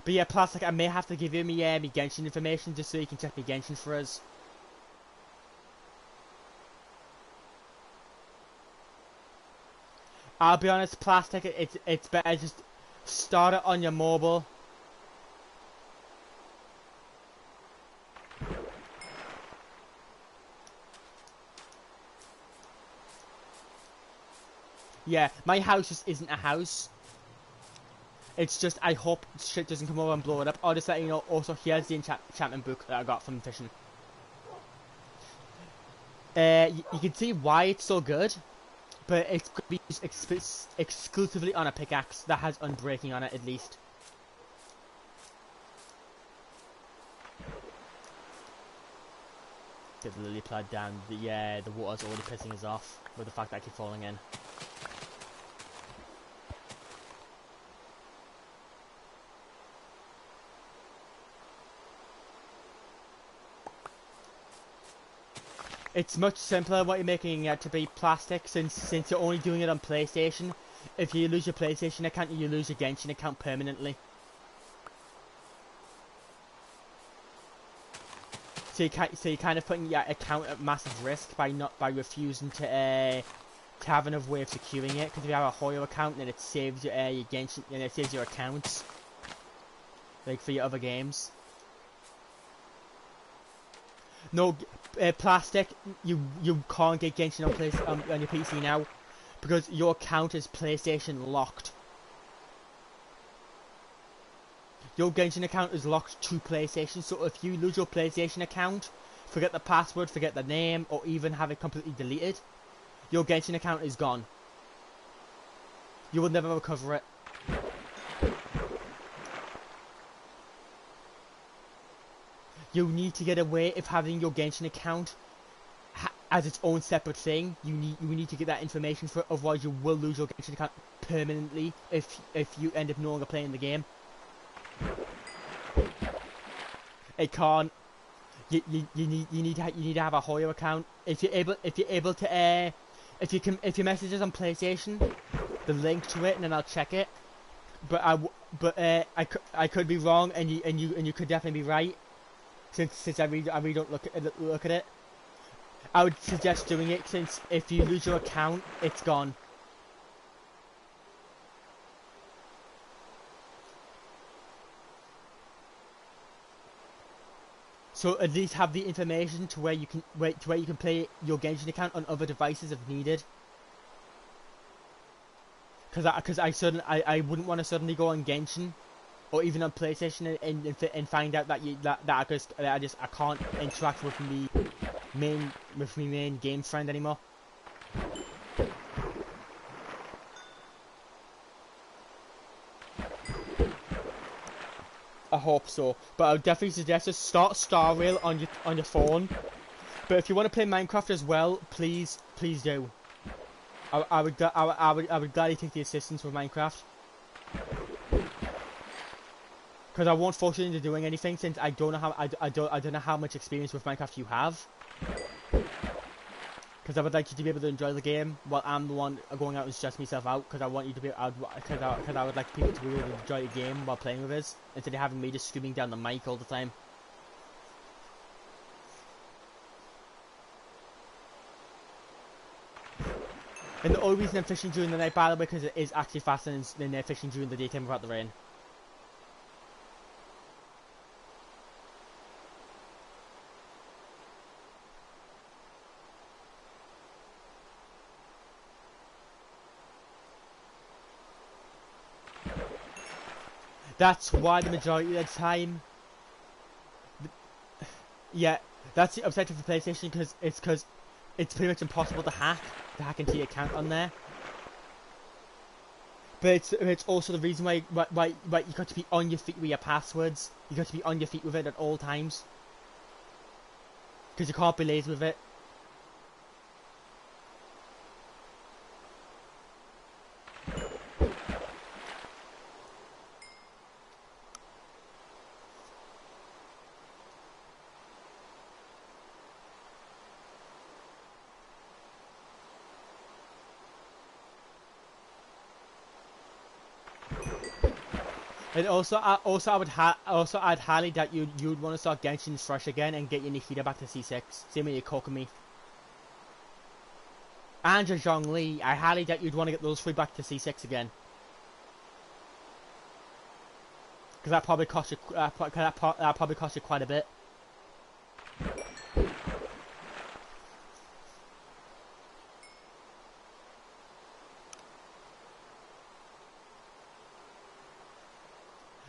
But yeah, Plastic, I may have to give you me Genshin information just so you can check me Genshin for us. I'll be honest, Plastic, it's better just start it on your mobile. Yeah, my house just isn't a house. It's just, I hope shit doesn't come over and blow it up. I'll just let you know, also here's the enchantment book that I got from fishing. You can see why it's so good. But it's going to be used exclusively on a pickaxe that has unbreaking on it, at least. Get the lily pad down. The water's already pissing us off with the fact that I keep falling in. It's much simpler what you're making it to be, Plastic, since you're only doing it on PlayStation. If you lose your PlayStation account, you lose your Genshin account permanently. So you're kind of putting your account at massive risk by refusing to have enough way of securing it. Because if you have a Hoyo account, then it saves your Genshin, and it saves your accounts, like for your other games. No, Plastic, you can't get Genshin on your PC now because your account is PlayStation locked. Your Genshin account is locked to PlayStation, so if you lose your PlayStation account, forget the password, forget the name, or even have it completely deleted, your Genshin account is gone. You will never recover it. you need to get away of having your Genshin account as its own separate thing. You need to get that information for, otherwise you will lose your Genshin account permanently if you end up no longer playing the game. It can't. You need to have a Hoyo account if you're able to if you message us on PlayStation, the link to it, and then I'll check it. But I could be wrong, and you could definitely be right. Since I really don't look at it. I would suggest doing it, since if you lose your account, it's gone. So at least have the information to where you can play your Genshin account on other devices if needed. Because I wouldn't want to suddenly go on Genshin or even on PlayStation and find out that I can't interact with my main game friend anymore. I hope so, but I would definitely suggest just start Star Rail on your phone. But if you want to play Minecraft as well, please do. I would gladly take the assistance with Minecraft, because I won't force you into doing anything, since I don't know how much experience with Minecraft you have. Because I would like you to be able to enjoy the game while I'm the one going out and stressing myself out. Because I want you to be, because I would like people to be able to enjoy the game while playing with us, instead of having me just screaming down the mic all the time. And the only reason I'm fishing during the night, by the way, because it is actually faster than fishing during the daytime without the rain. That's why the majority of the time, yeah, that's the upside of the PlayStation, because it's pretty much impossible to hack into your account on there. But it's also the reason why you got to be on your feet with your passwords. You got to be on your feet with it at all times, because you can't be lazy with it. And I'd highly doubt you'd want to start Genshin fresh again and get your Nikita back to C6. Same with your Kokomi. And your Zhongli, I highly doubt you'd want to get those three back to C6 again. Because that probably cost you quite a bit.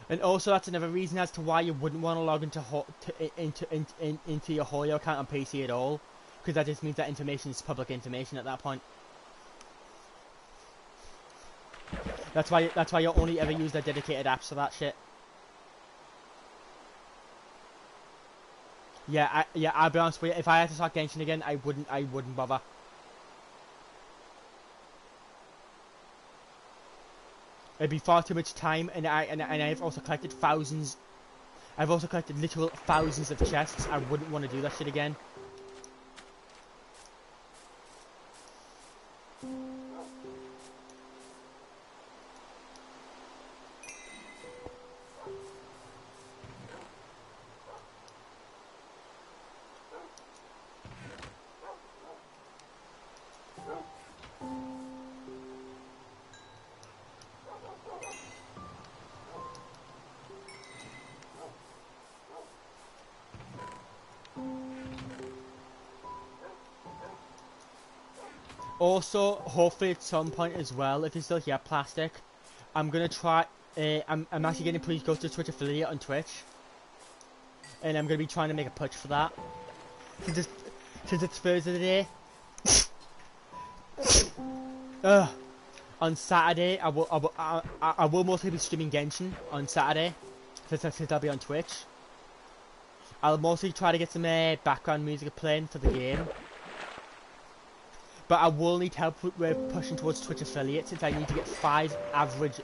And also, that's another reason as to why you wouldn't want to log into your Hoyo account on PC at all, because that just means that information is public information at that point. That's why you only ever use their dedicated apps for that shit. Yeah, I'll be honest with you. If I had to start Genshin again, I wouldn't bother. It'd be far too much time, and I've also collected thousands. I've also collected literal thousands of chests. I wouldn't want to do that shit again. Also, hopefully at some point as well, if you still hear Plastic, I'm gonna try. I'm actually getting Please Go to Twitch affiliate on Twitch, and I'm gonna be trying to make a push for that. Since it's Thursday today. On Saturday, I will mostly be streaming Genshin on Saturday, since I'll be on Twitch. I'll mostly try to get some background music playing for the game. But I will need help with pushing towards Twitch affiliate since I need to get 5 average.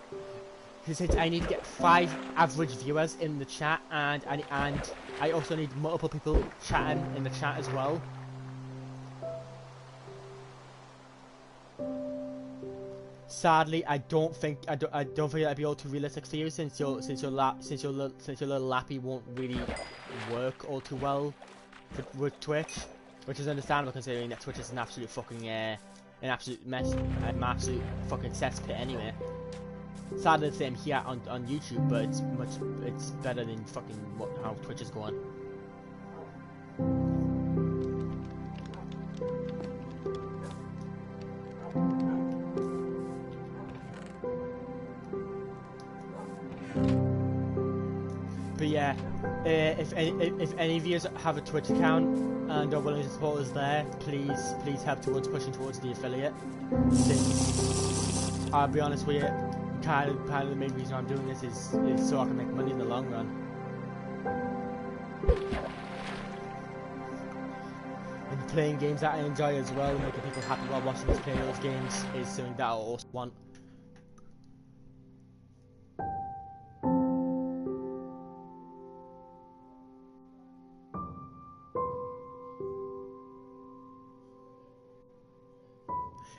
Since I need to get 5 average viewers in the chat, and I also need multiple people chatting in the chat as well. Sadly, I don't think I'd be able to realistic for you since your little lappy won't really work all too well with Twitch, which is understandable considering that Twitch is an absolute fucking an absolute mess, an absolute fucking cesspit anyway. Sadly, the same here on YouTube, but it's better than fucking how Twitch is going. But yeah, if any of you have a Twitch account and are willing to support us there, please help towards pushing towards the affiliate. Since, I'll be honest with you, kind of the main reason I'm doing this is so I can make money in the long run. And playing games that I enjoy as well, making people happy while watching us play those games is something that I also want.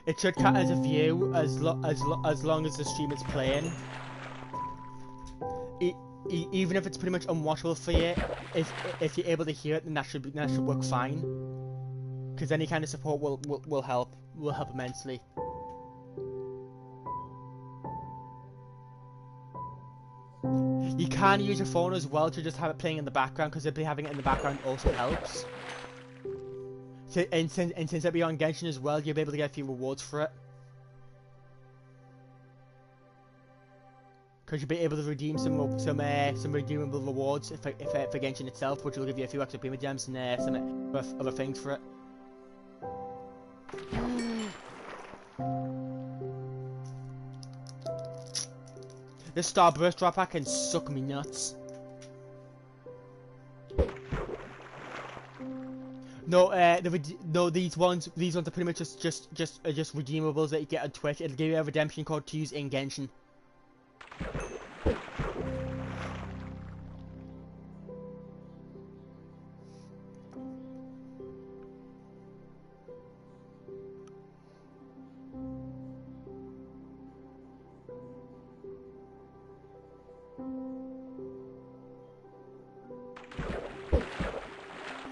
It should count as a view as long as the stream is playing. Even if it's pretty much unwatchable for you, if you're able to hear it, then that should work fine. Because any kind of support will help immensely. You can use your phone as well to just have it playing in the background, because having it in the background also helps. And since it'll be on Genshin as well, you'll be able to get a few rewards for it. Because you'll be able to redeem some redeemable rewards for Genshin itself, which will give you a few extra Prima Gems and some other things for it. This Starburst drop pack can suck me nuts. No, these ones are pretty much just redeemables that you get on Twitch. It'll give you a redemption code to use in Genshin.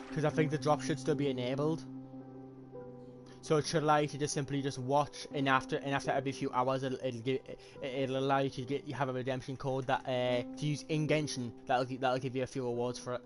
Because I think the drop should still be enabled, so it should allow you to just simply watch, and after every few hours, it'll allow you to have a redemption code that to use in Genshin. That'll give you a few rewards for it.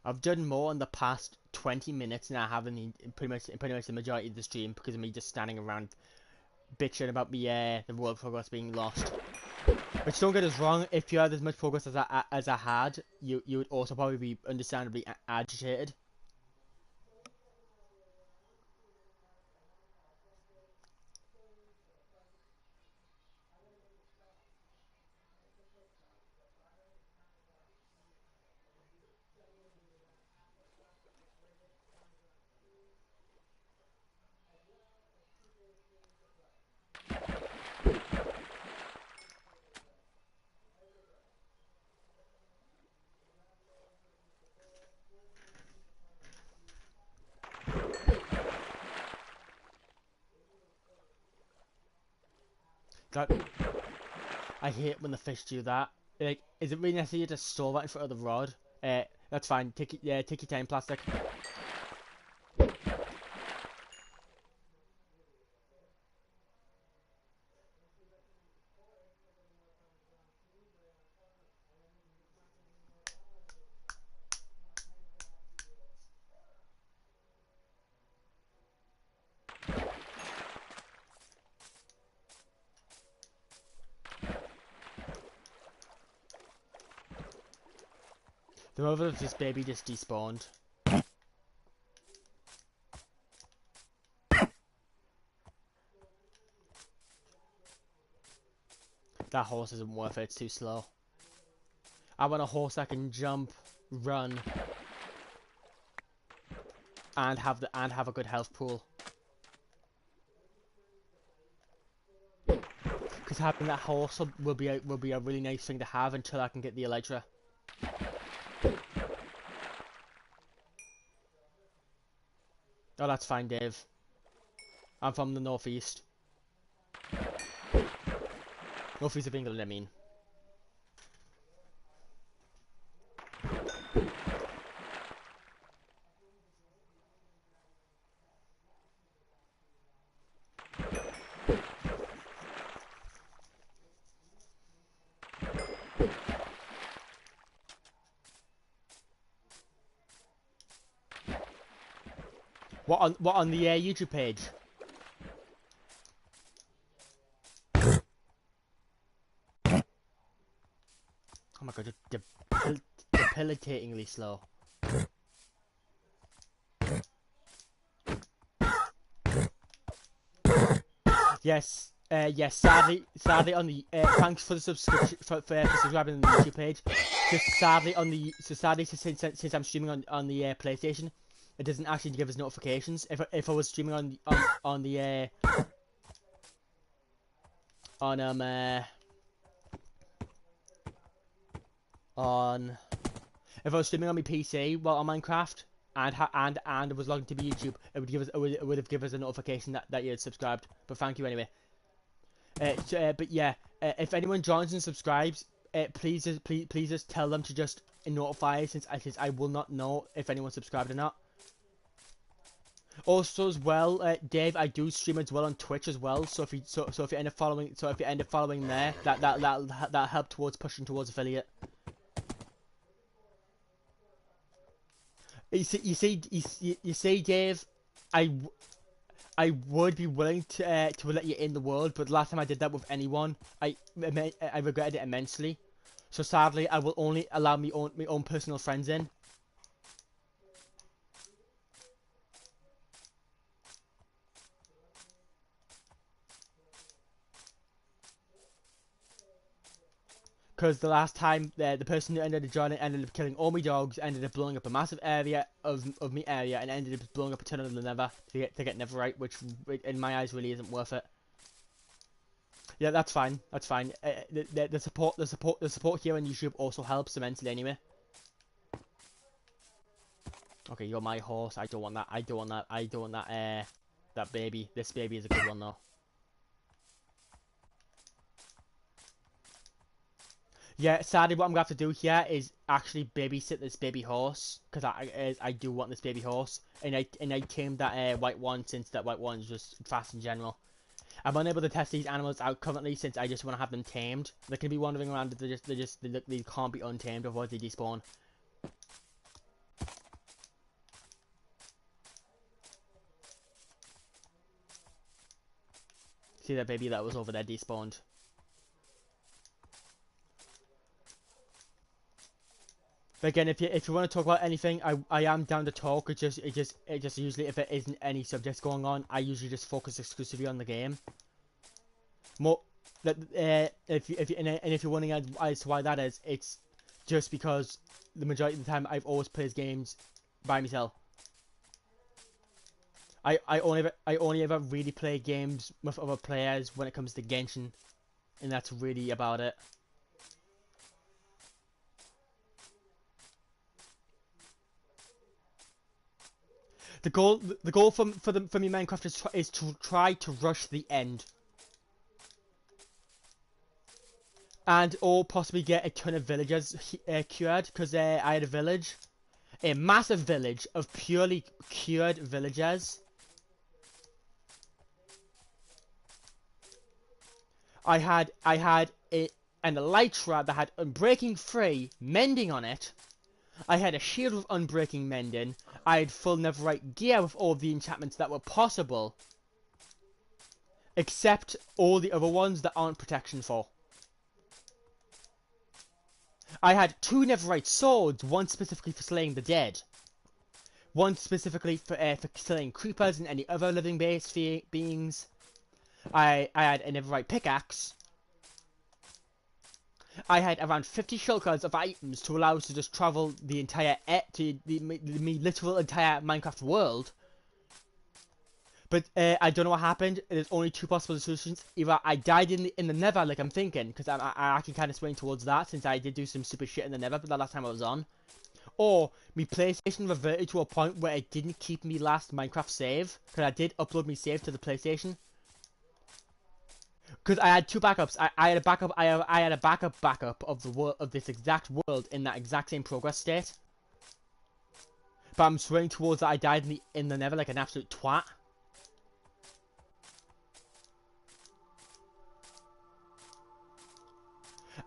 I've done more in the past 20 minutes than I have in pretty much the majority of the stream, because of me just standing around bitching about the world progress being lost. Which, don't get us wrong, if you had as much progress as I had, you would also probably be understandably agitated. I hate when the fish do that. Like, is it really necessary to store that in front of the rod? That's fine. Take your time, plastic. The mother of this baby just despawned. That horse isn't worth it, it's too slow. I want a horse that can jump, run, and have a good health pool. Because having that horse will be a really nice thing to have until I can get the elytra. Oh, that's fine, Dave. I'm from the northeast. Northeast of England, I mean. What on the YouTube page? Oh my god, you're debilitatingly slow. Yes, yes. Sadly, on the thanks for the subscription for subscribing on the YouTube page. Just sadly since I'm streaming on the PlayStation, it doesn't actually give us notifications. If I was streaming on the if I was streaming on my PC while on Minecraft and it was logged into YouTube, it would have given us a notification that you had subscribed. But thank you anyway. But yeah, if anyone joins and subscribes, please just tell them to just notify since I will not know if anyone subscribed or not. Also as well, Dave, I do stream as well on Twitch as well. So if you end up following there, that help towards pushing towards affiliate. You see, Dave, I would be willing to let you in the world, but last time I did that with anyone, I regretted it immensely. So sadly, I will only allow my own personal friends in. Because the last time, the person who ended up joining ended up killing all my dogs, ended up blowing up a massive area of me area, and ended up blowing up a ton of the nether to get netherite, which in my eyes really isn't worth it. Yeah, that's fine. That's fine. The support here on YouTube also helps immensely anyway. Okay, you're my horse. I don't want that. I don't want that. I don't want that. That baby. This baby is a good one though. Yeah, sadly, what I'm gonna have to do here is actually babysit this baby horse because I do want this baby horse, and I tamed that white one since that white one's just fast in general. I'm unable to test these animals out currently since I just want to have them tamed. They can be wandering around, they can't be untamed otherwise they despawn. See that baby that was over there despawned. But again, if you want to talk about anything, I am down to talk. It just usually if there isn't any subjects going on, I usually just focus exclusively on the game. More that if you're wondering as to why that is, it's just because the majority of the time I've always played games by myself. I only ever really play games with other players when it comes to Genshin, and that's really about it. The goal for me Minecraft is to try to rush the end, and or possibly get a ton of villagers cured. Because I had a massive village of purely cured villagers. I had an elytra that had Unbreaking 3 mending on it. I had a shield with Unbreaking mending. I had full netherite gear with all the enchantments that were possible. Except all the other ones that aren't protection for. I had 2 netherite swords, one specifically for slaying the dead. One specifically for killing creepers and any other living beings. I had a netherite pickaxe. I had around 50 shulkers of items to allow us to just travel the entire the literal entire Minecraft world. But I don't know what happened. There's only two possible solutions. Either I died in the Nether, like I'm thinking, because I actually kind of swaying towards that since I did do some stupid shit in the Nether, but the last time I was on. Or my PlayStation reverted to a point where it didn't keep me last Minecraft save, because I did upload my save to the PlayStation. Because I had two backups. I had a backup. I had a backup of the world of this exact world in that exact same progress state. But I'm swaying towards that I died in the Nether like an absolute twat.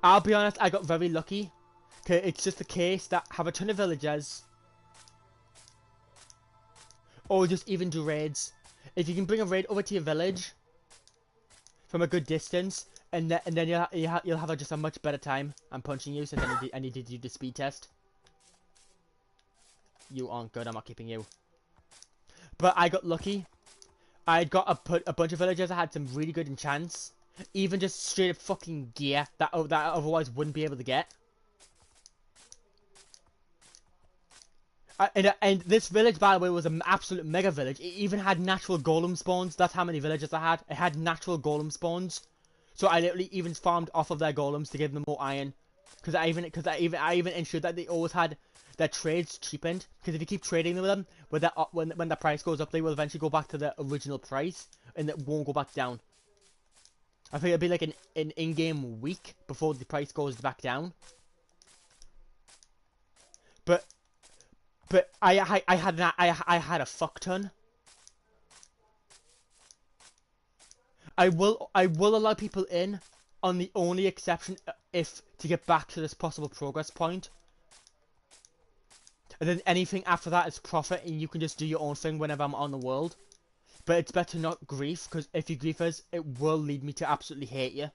I'll be honest, I got very lucky. Okay, it's just the case that have a ton of villagers. Or just even do raids. If you can bring a raid over to your village from a good distance, and then you'll have just a much better time. I'm punching you since I need to do the speed test. You aren't good, I'm not keeping you. But I got lucky. I got a bunch of villagers that had some really good enchants. Even just straight up fucking gear that I otherwise wouldn't be able to get. And this village, by the way, was an absolute mega village. It even had natural golem spawns. That's how many villagers I had. It had natural golem spawns. So I literally even farmed off of their golems to give them more iron. Because I even ensured that they always had their trades cheapened. Because if you keep trading with them, when the price goes up, they will eventually go back to the original price, and it won't go back down. I think it'll be like an in-game week before the price goes back down. But I had a fuck ton. I will allow people in on the only exception if to get back to this possible progress point. And then anything after that is profit, and you can just do your own thing whenever I'm on the world. But it's better not grief, because if you grief us, it will lead me to absolutely hate you.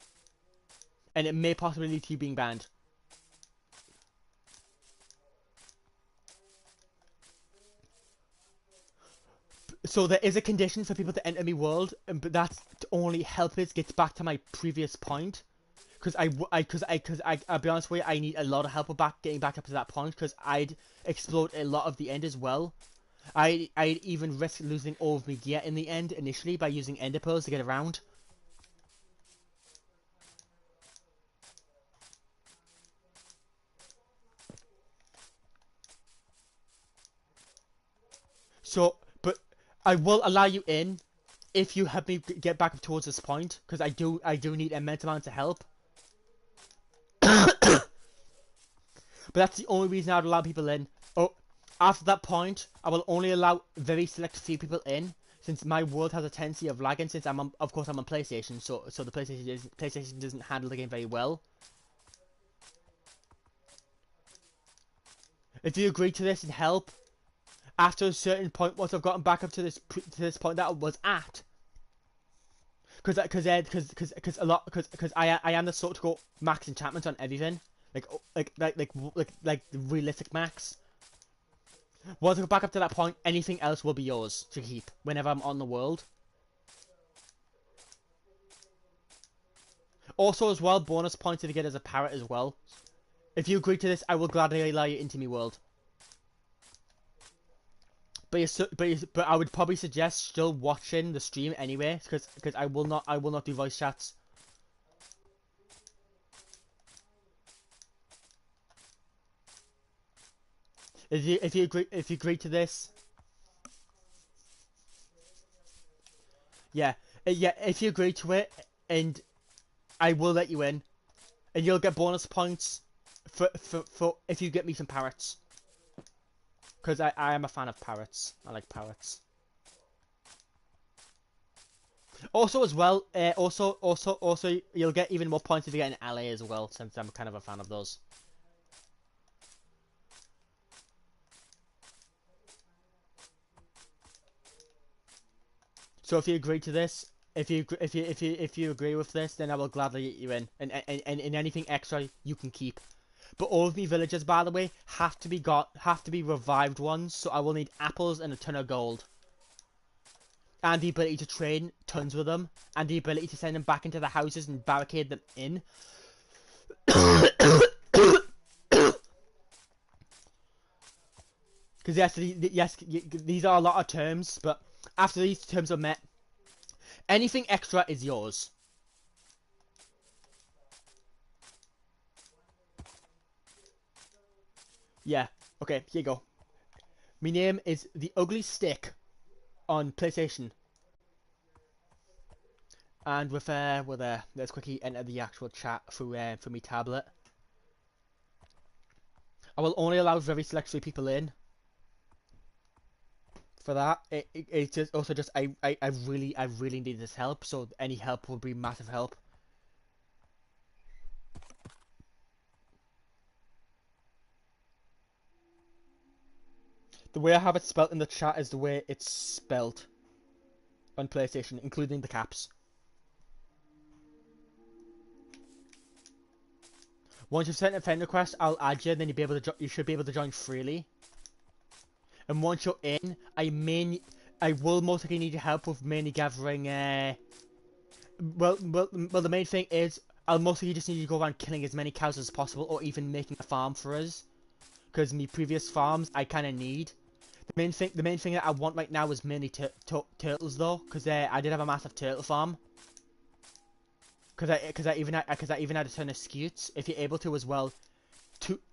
And it may possibly lead to you being banned. So there is a condition for people to enter my world, but that's to only help us get back to my previous point. Because I'll be honest with you, I need a lot of help with getting back up to that point, because I'd explored a lot of the end as well. I'd even risk losing all of my gear in the end initially by using ender pearls to get around. So, but I will allow you in if you help me get back up towards this point, because I do need immense amounts of help. But that's the only reason I'd allow people in. Oh, after that point, I will only allow very select few people in, since my world has a tendency of lagging. Since of course I'm on PlayStation, so the PlayStation doesn't handle the game very well. If you agree to this and help, after a certain point, once I've gotten back up to this point that I was at, because I am the sort to go max enchantment on everything, like the realistic max. Once I go back up to that point, anything else will be yours to keep whenever I'm on the world. Also, as well, bonus points to get as a parrot as well. If you agree to this, I will gladly allow you into my world. But I would probably suggest still watching the stream anyway, because I will not do voice chats. If you agree to this, yeah, if you agree to it, and I will let you in, and you'll get bonus points for if you get me some parrots. Because I am a fan of parrots. I like parrots. Also, as well, also, you'll get even more points if you get an ally as well, since I'm kind of a fan of those. So if you agree to this, if you agree with this, then I will gladly get you in, and anything extra you can keep. But all of me villagers, by the way, have to be revived ones, so I will need apples and a ton of gold. And the ability to train tons with them, and the ability to send them back into the houses and barricade them in. Because yes, these are a lot of terms, but after these terms are met, anything extra is yours. Yeah. Okay. Here you go. My name is the Ugly Stick on PlayStation. And with let's quickly enter the actual chat for my tablet. I will only allow very select few people in. For that, it's just also just I really need this help. So any help will be massive help. The way I have it spelt in the chat is the way it's spelt on PlayStation, including the caps. Once you've sent a friend request, I'll add you. Then you should be able to join freely. And once you're in, I will most likely need your help with mainly gathering. Well, the main thing is I'll most likely just need you to go around killing as many cows as possible, or even making a farm for us. Because my previous farms, I kind of need. The main thing that I want right now is mainly turtles though, because I did have a massive turtle farm. Because I even had a ton of scutes. If you're able to as well,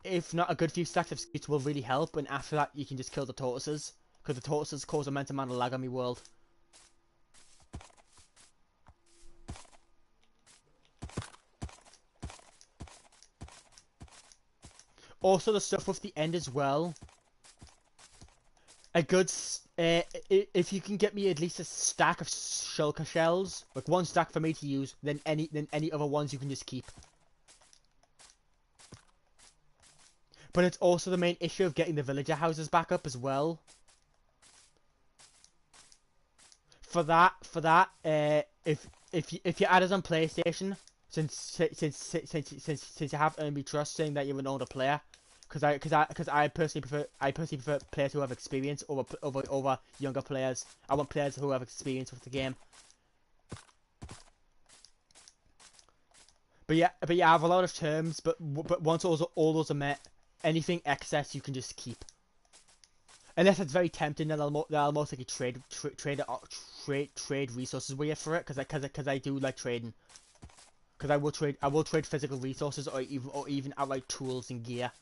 if not a good few stacks of scutes will really help. And after that, you can just kill the tortoises, because the tortoises cause immense amount of lag on my world. Also, the stuff with the end as well. A good, if you can get me at least a stack of shulker shells, like one stack for me to use, then any other ones you can just keep. But it's also the main issue of getting the villager houses back up as well. For that, if you add us on PlayStation, since you have earned me trust, saying that you're an older player, because I personally prefer players who have experience over younger players. I want players who have experience with the game. But yeah, I have a lot of terms. But once all those are met, anything excess you can just keep. Unless it's very tempting, then I'll most likely trade resources with you for it, because I do like trading. Because I will trade physical resources or even outright tools and gear.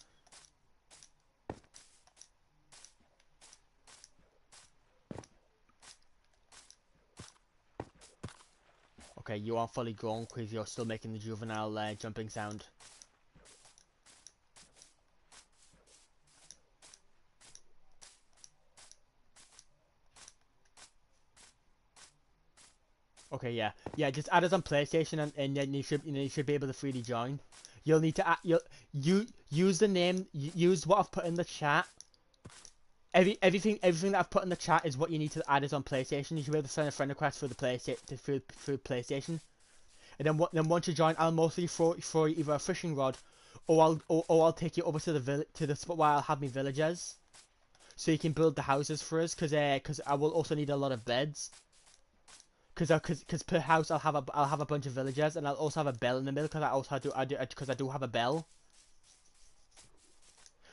Okay, you aren't fully grown because you're still making the juvenile jumping sound. Okay, yeah, just add us on PlayStation, and then you should be able to freely join. You'll need to use the name, use what I've put in the chat. Everything that I've put in the chat is what you need to add us on PlayStation. You should be able to send a friend request through the PlayStation, and then once you join, I'll mostly throw you either a fishing rod, or I'll take you over to the spot where I'll have my villagers, so you can build the houses for us. Because I will also need a lot of beds. Because per house I'll have a bunch of villagers, and I'll also have a bell in the middle, because I do have a bell.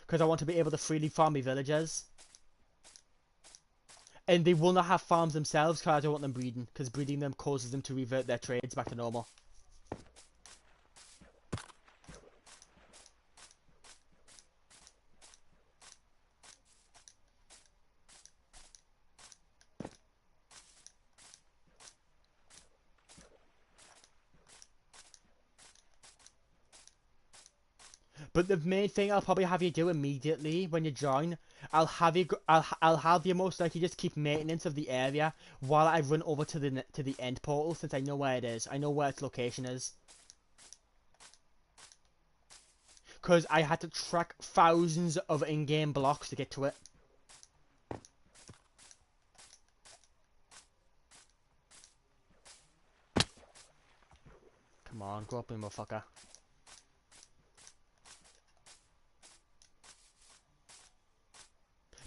Because I want to be able to freely farm my villagers. And they will not have farms themselves, because I don't want them breeding, because breeding them causes them to revert their trades back to normal. But the main thing I'll probably have you do immediately when you join, I'll have you most likely just keep maintenance of the area while I run over to the end portal, since I know where it is. I know where its location is. Because I had to track thousands of in-game blocks to get to it. Come on, go up, me motherfucker.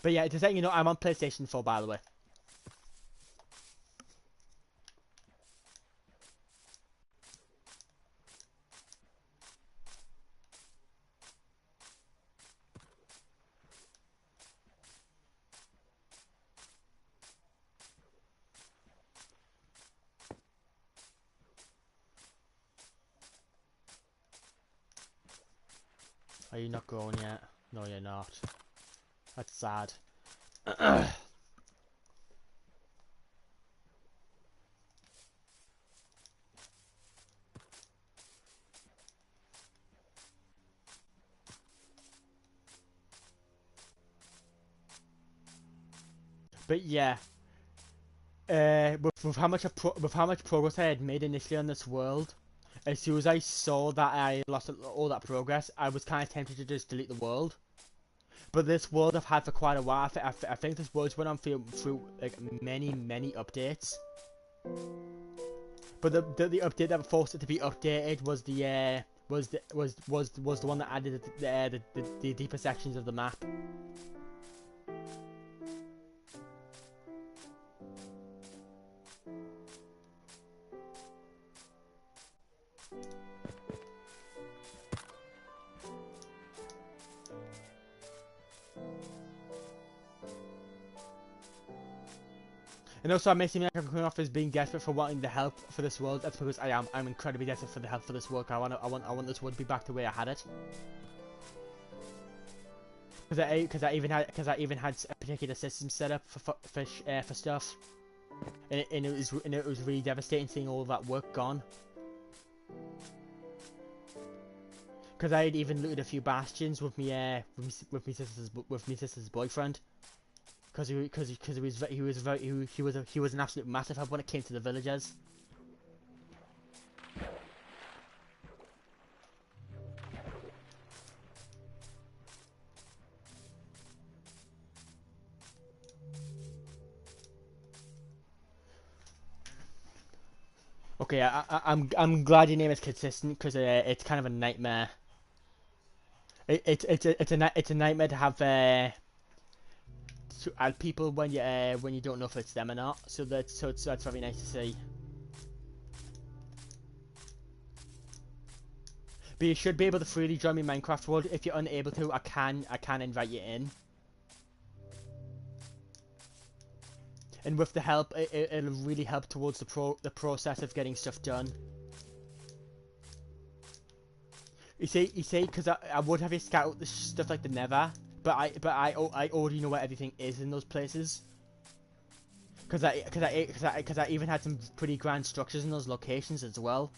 But yeah, to say you know, I'm on PlayStation 4, by the way. Are you not growing yet? No, you're not. That's sad. But yeah, with how much with how much progress I had made initially on this world, as soon as I saw that I lost all that progress, I was kind of tempted to just delete the world. But this world I've had for quite a while. I think this world's went on through like many updates. But the update that forced it to be updated was the one that added the deeper sections of the map. And also, I'm making like I'm coming off as being desperate for wanting the help for this world. That's because I am. I'm incredibly desperate for the help for this world. I want this world to be back the way I had it. Because I even had a particular system set up for stuff, and it was really devastating seeing all of that work gone. Because I had even looted a few bastions with me sister's boyfriend. Because he was an absolute massive help when it came to the villagers. Okay, I'm glad your name is consistent because it's kind of a nightmare. It's a nightmare to have to add people when you don't know if it's them or not. So that's very nice to see. But you should be able to freely join me Minecraft world. If you're unable to, I can invite you in. And with the help, it'll really help towards the process of getting stuff done. You see, because I would have you scout out the stuff like the Nether, but I already know where everything is in those places. Because I even had some pretty grand structures in those locations as well.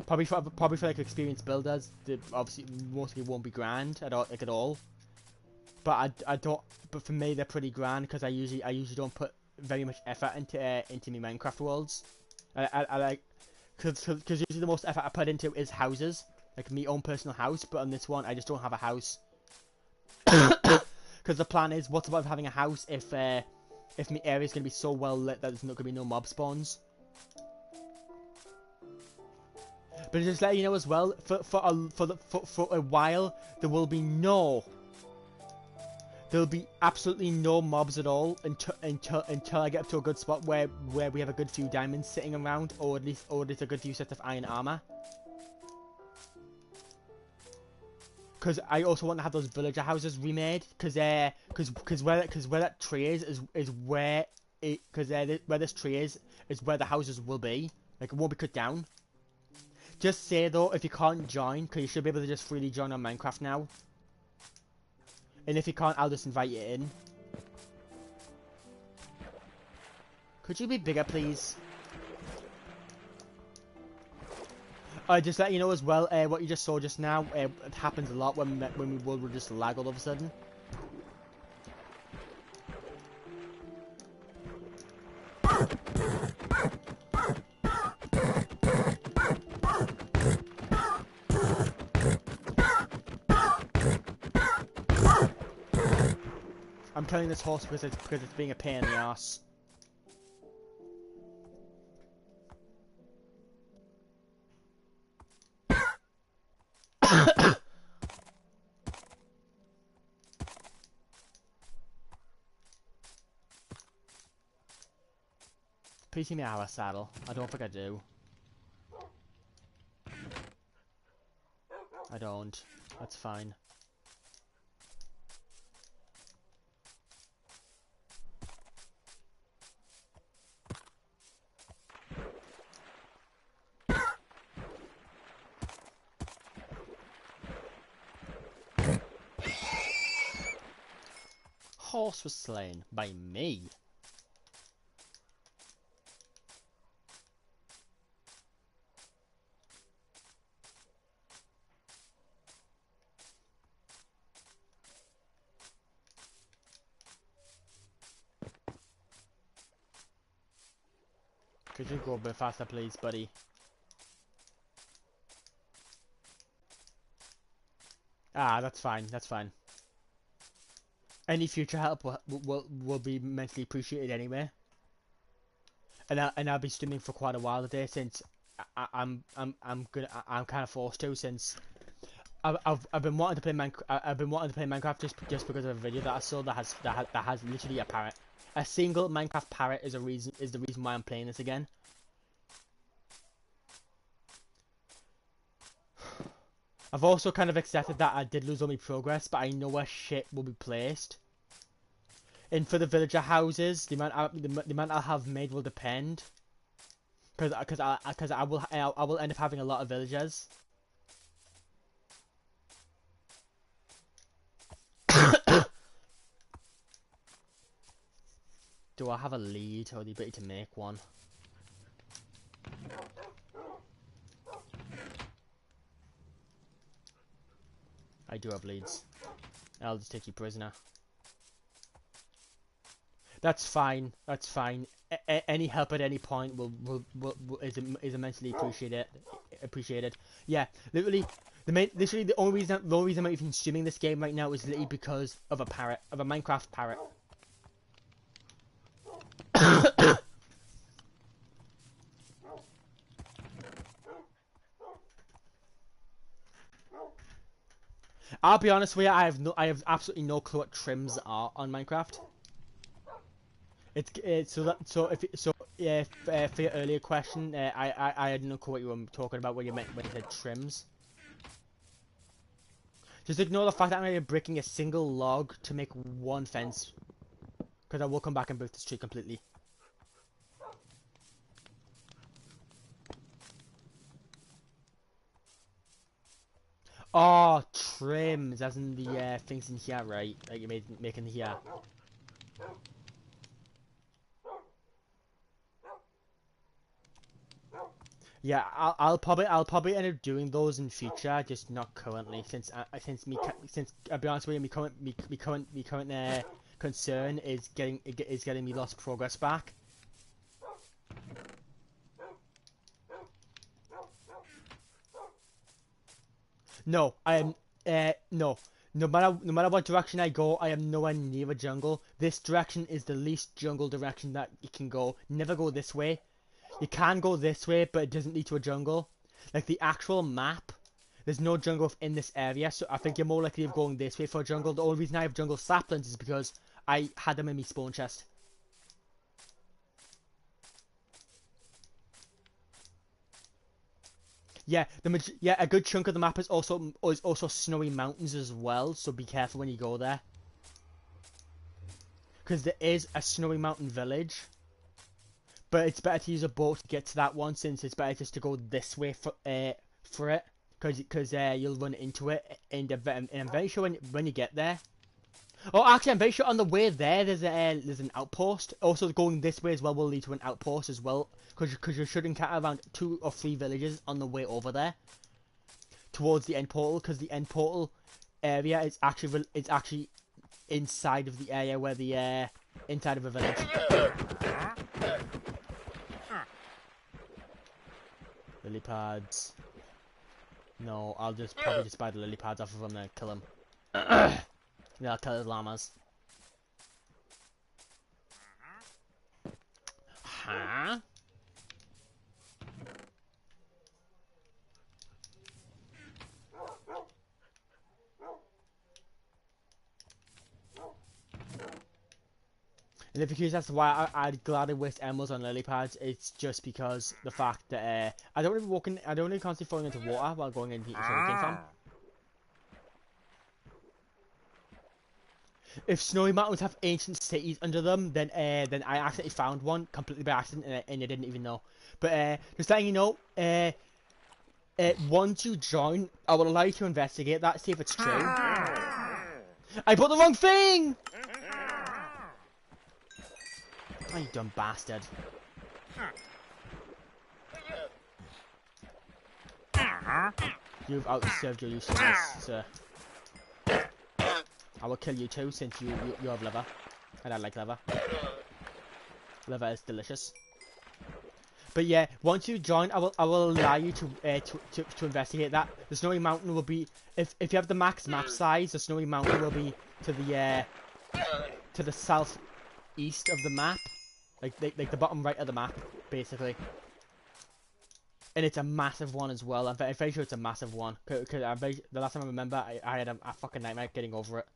Probably for like experienced builders, they obviously mostly won't be grand at all. But I don't. But for me, they're pretty grand because I usually don't put very much effort into my Minecraft worlds. I like because usually the most effort I put into is houses, like my own personal house. But on this one, I just don't have a house. Because the plan is, what's about having a house if my area is gonna be so well lit that there's not gonna be no mob spawns. But just let you know as well, for a while there'll be absolutely no mobs at all until I get up to a good spot where we have a good few diamonds sitting around, or at least a good few sets of iron armor. Because I also want to have those villager houses remade, because where that tree is where where this tree is where the houses will be. Like, it won't be cut down. Just say though, if you can't join, because you should be able to just freely join on Minecraft now. And if you can't, I'll just invite you in. Could you be bigger, please? Just let you know as well, what you just saw just now, it happens a lot when we will just lag all of a sudden. I'm killing this horse because it's being a pain in the ass. Please give me our saddle. I don't think I do. I don't. That's fine. horse was slain by me. Could you go a bit faster, please, buddy? Ah, that's fine. That's fine. Any future help will be immensely appreciated anyway. And I'll be streaming for quite a while today since I'm kind of forced to, since I've been wanting to play Minecraft just because of a video that I saw that has literally a parrot. A single Minecraft parrot is the reason why I'm playing this again. I've also kind of accepted that I did lose all my progress, but I know where shit will be placed. And for the villager houses, the amount I'll have made will depend, because I will end up having a lot of villagers. Do I have a lead or the ability to make one? I do have leads. I'll just take you prisoner. That's fine. That's fine. Any help at any point is immensely appreciated. Yeah, literally, the only reason I'm even streaming this game right now is literally because of a parrot, of a Minecraft parrot. I'll be honest with you, I have absolutely no clue what trims are on Minecraft. For your earlier question, I had no clue what you were talking about when you said trims. Just ignore the fact that I'm going to be breaking a single log to make one fence, because I will come back and break this tree completely. Oh, trims, as in the things in here, right? Like you making here. Yeah, I'll probably end up doing those in future, just not currently, since I'll be honest with you, my current concern is getting me lost progress back. No, I am no. No matter what direction I go, I am nowhere near a jungle. This direction is the least jungle direction that you can go. Never go this way. You can go this way, but it doesn't lead to a jungle. Like the actual map, there's no jungle in this area, so I think you're more likely of going this way for a jungle. The only reason I have jungle saplings is because I had them in my spawn chest. Yeah, a good chunk of the map is also snowy mountains as well, so be careful when you go there. Because there is a snowy mountain village. But it's better to use a boat to get to that one, since it's better just to go this way for it, because you'll run into it, and I'm very sure when you get there. Oh, actually, I'm very sure on the way there there's an outpost. Also, going this way as well will lead to an outpost as well, because you should encounter around 2 or 3 villages on the way over there, towards the end portal, because the end portal area is actually inside of the area where the inside of a village. Lily pads. No, I'll probably just buy the lily pads off of them and kill them. Yeah, I'll kill the llamas. Huh? And if you're curious as to why I'd gladly waste emeralds on lily pads, it's just because the fact that I don't really constantly falling into water while going into the sugarcane farm. If snowy mountains have ancient cities under them, then I accidentally found one completely by accident and I didn't even know. But just letting you know, once you join, I will allow you to investigate that, see if it's true. I bought the wrong thing! Oh, you dumb bastard. You've outserved your usefulness, sir. I will kill you too, since you have liver. And I like liver. Liver is delicious. But yeah, once you join, I will allow you to investigate that. The Snowy Mountain will be, if you have the max map size, the Snowy Mountain will be to the southeast of the map, like the bottom right of the map, basically. And it's a massive one as well. I'm very sure it's a massive one. Cause the last time I remember, I had a fucking nightmare getting over it.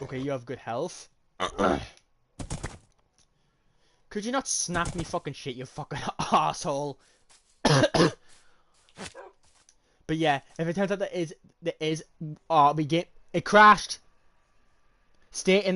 Okay, you have good health. Could you not snap me fucking shit, you fucking asshole? But yeah, if it turns out there is, it crashed. Stay in the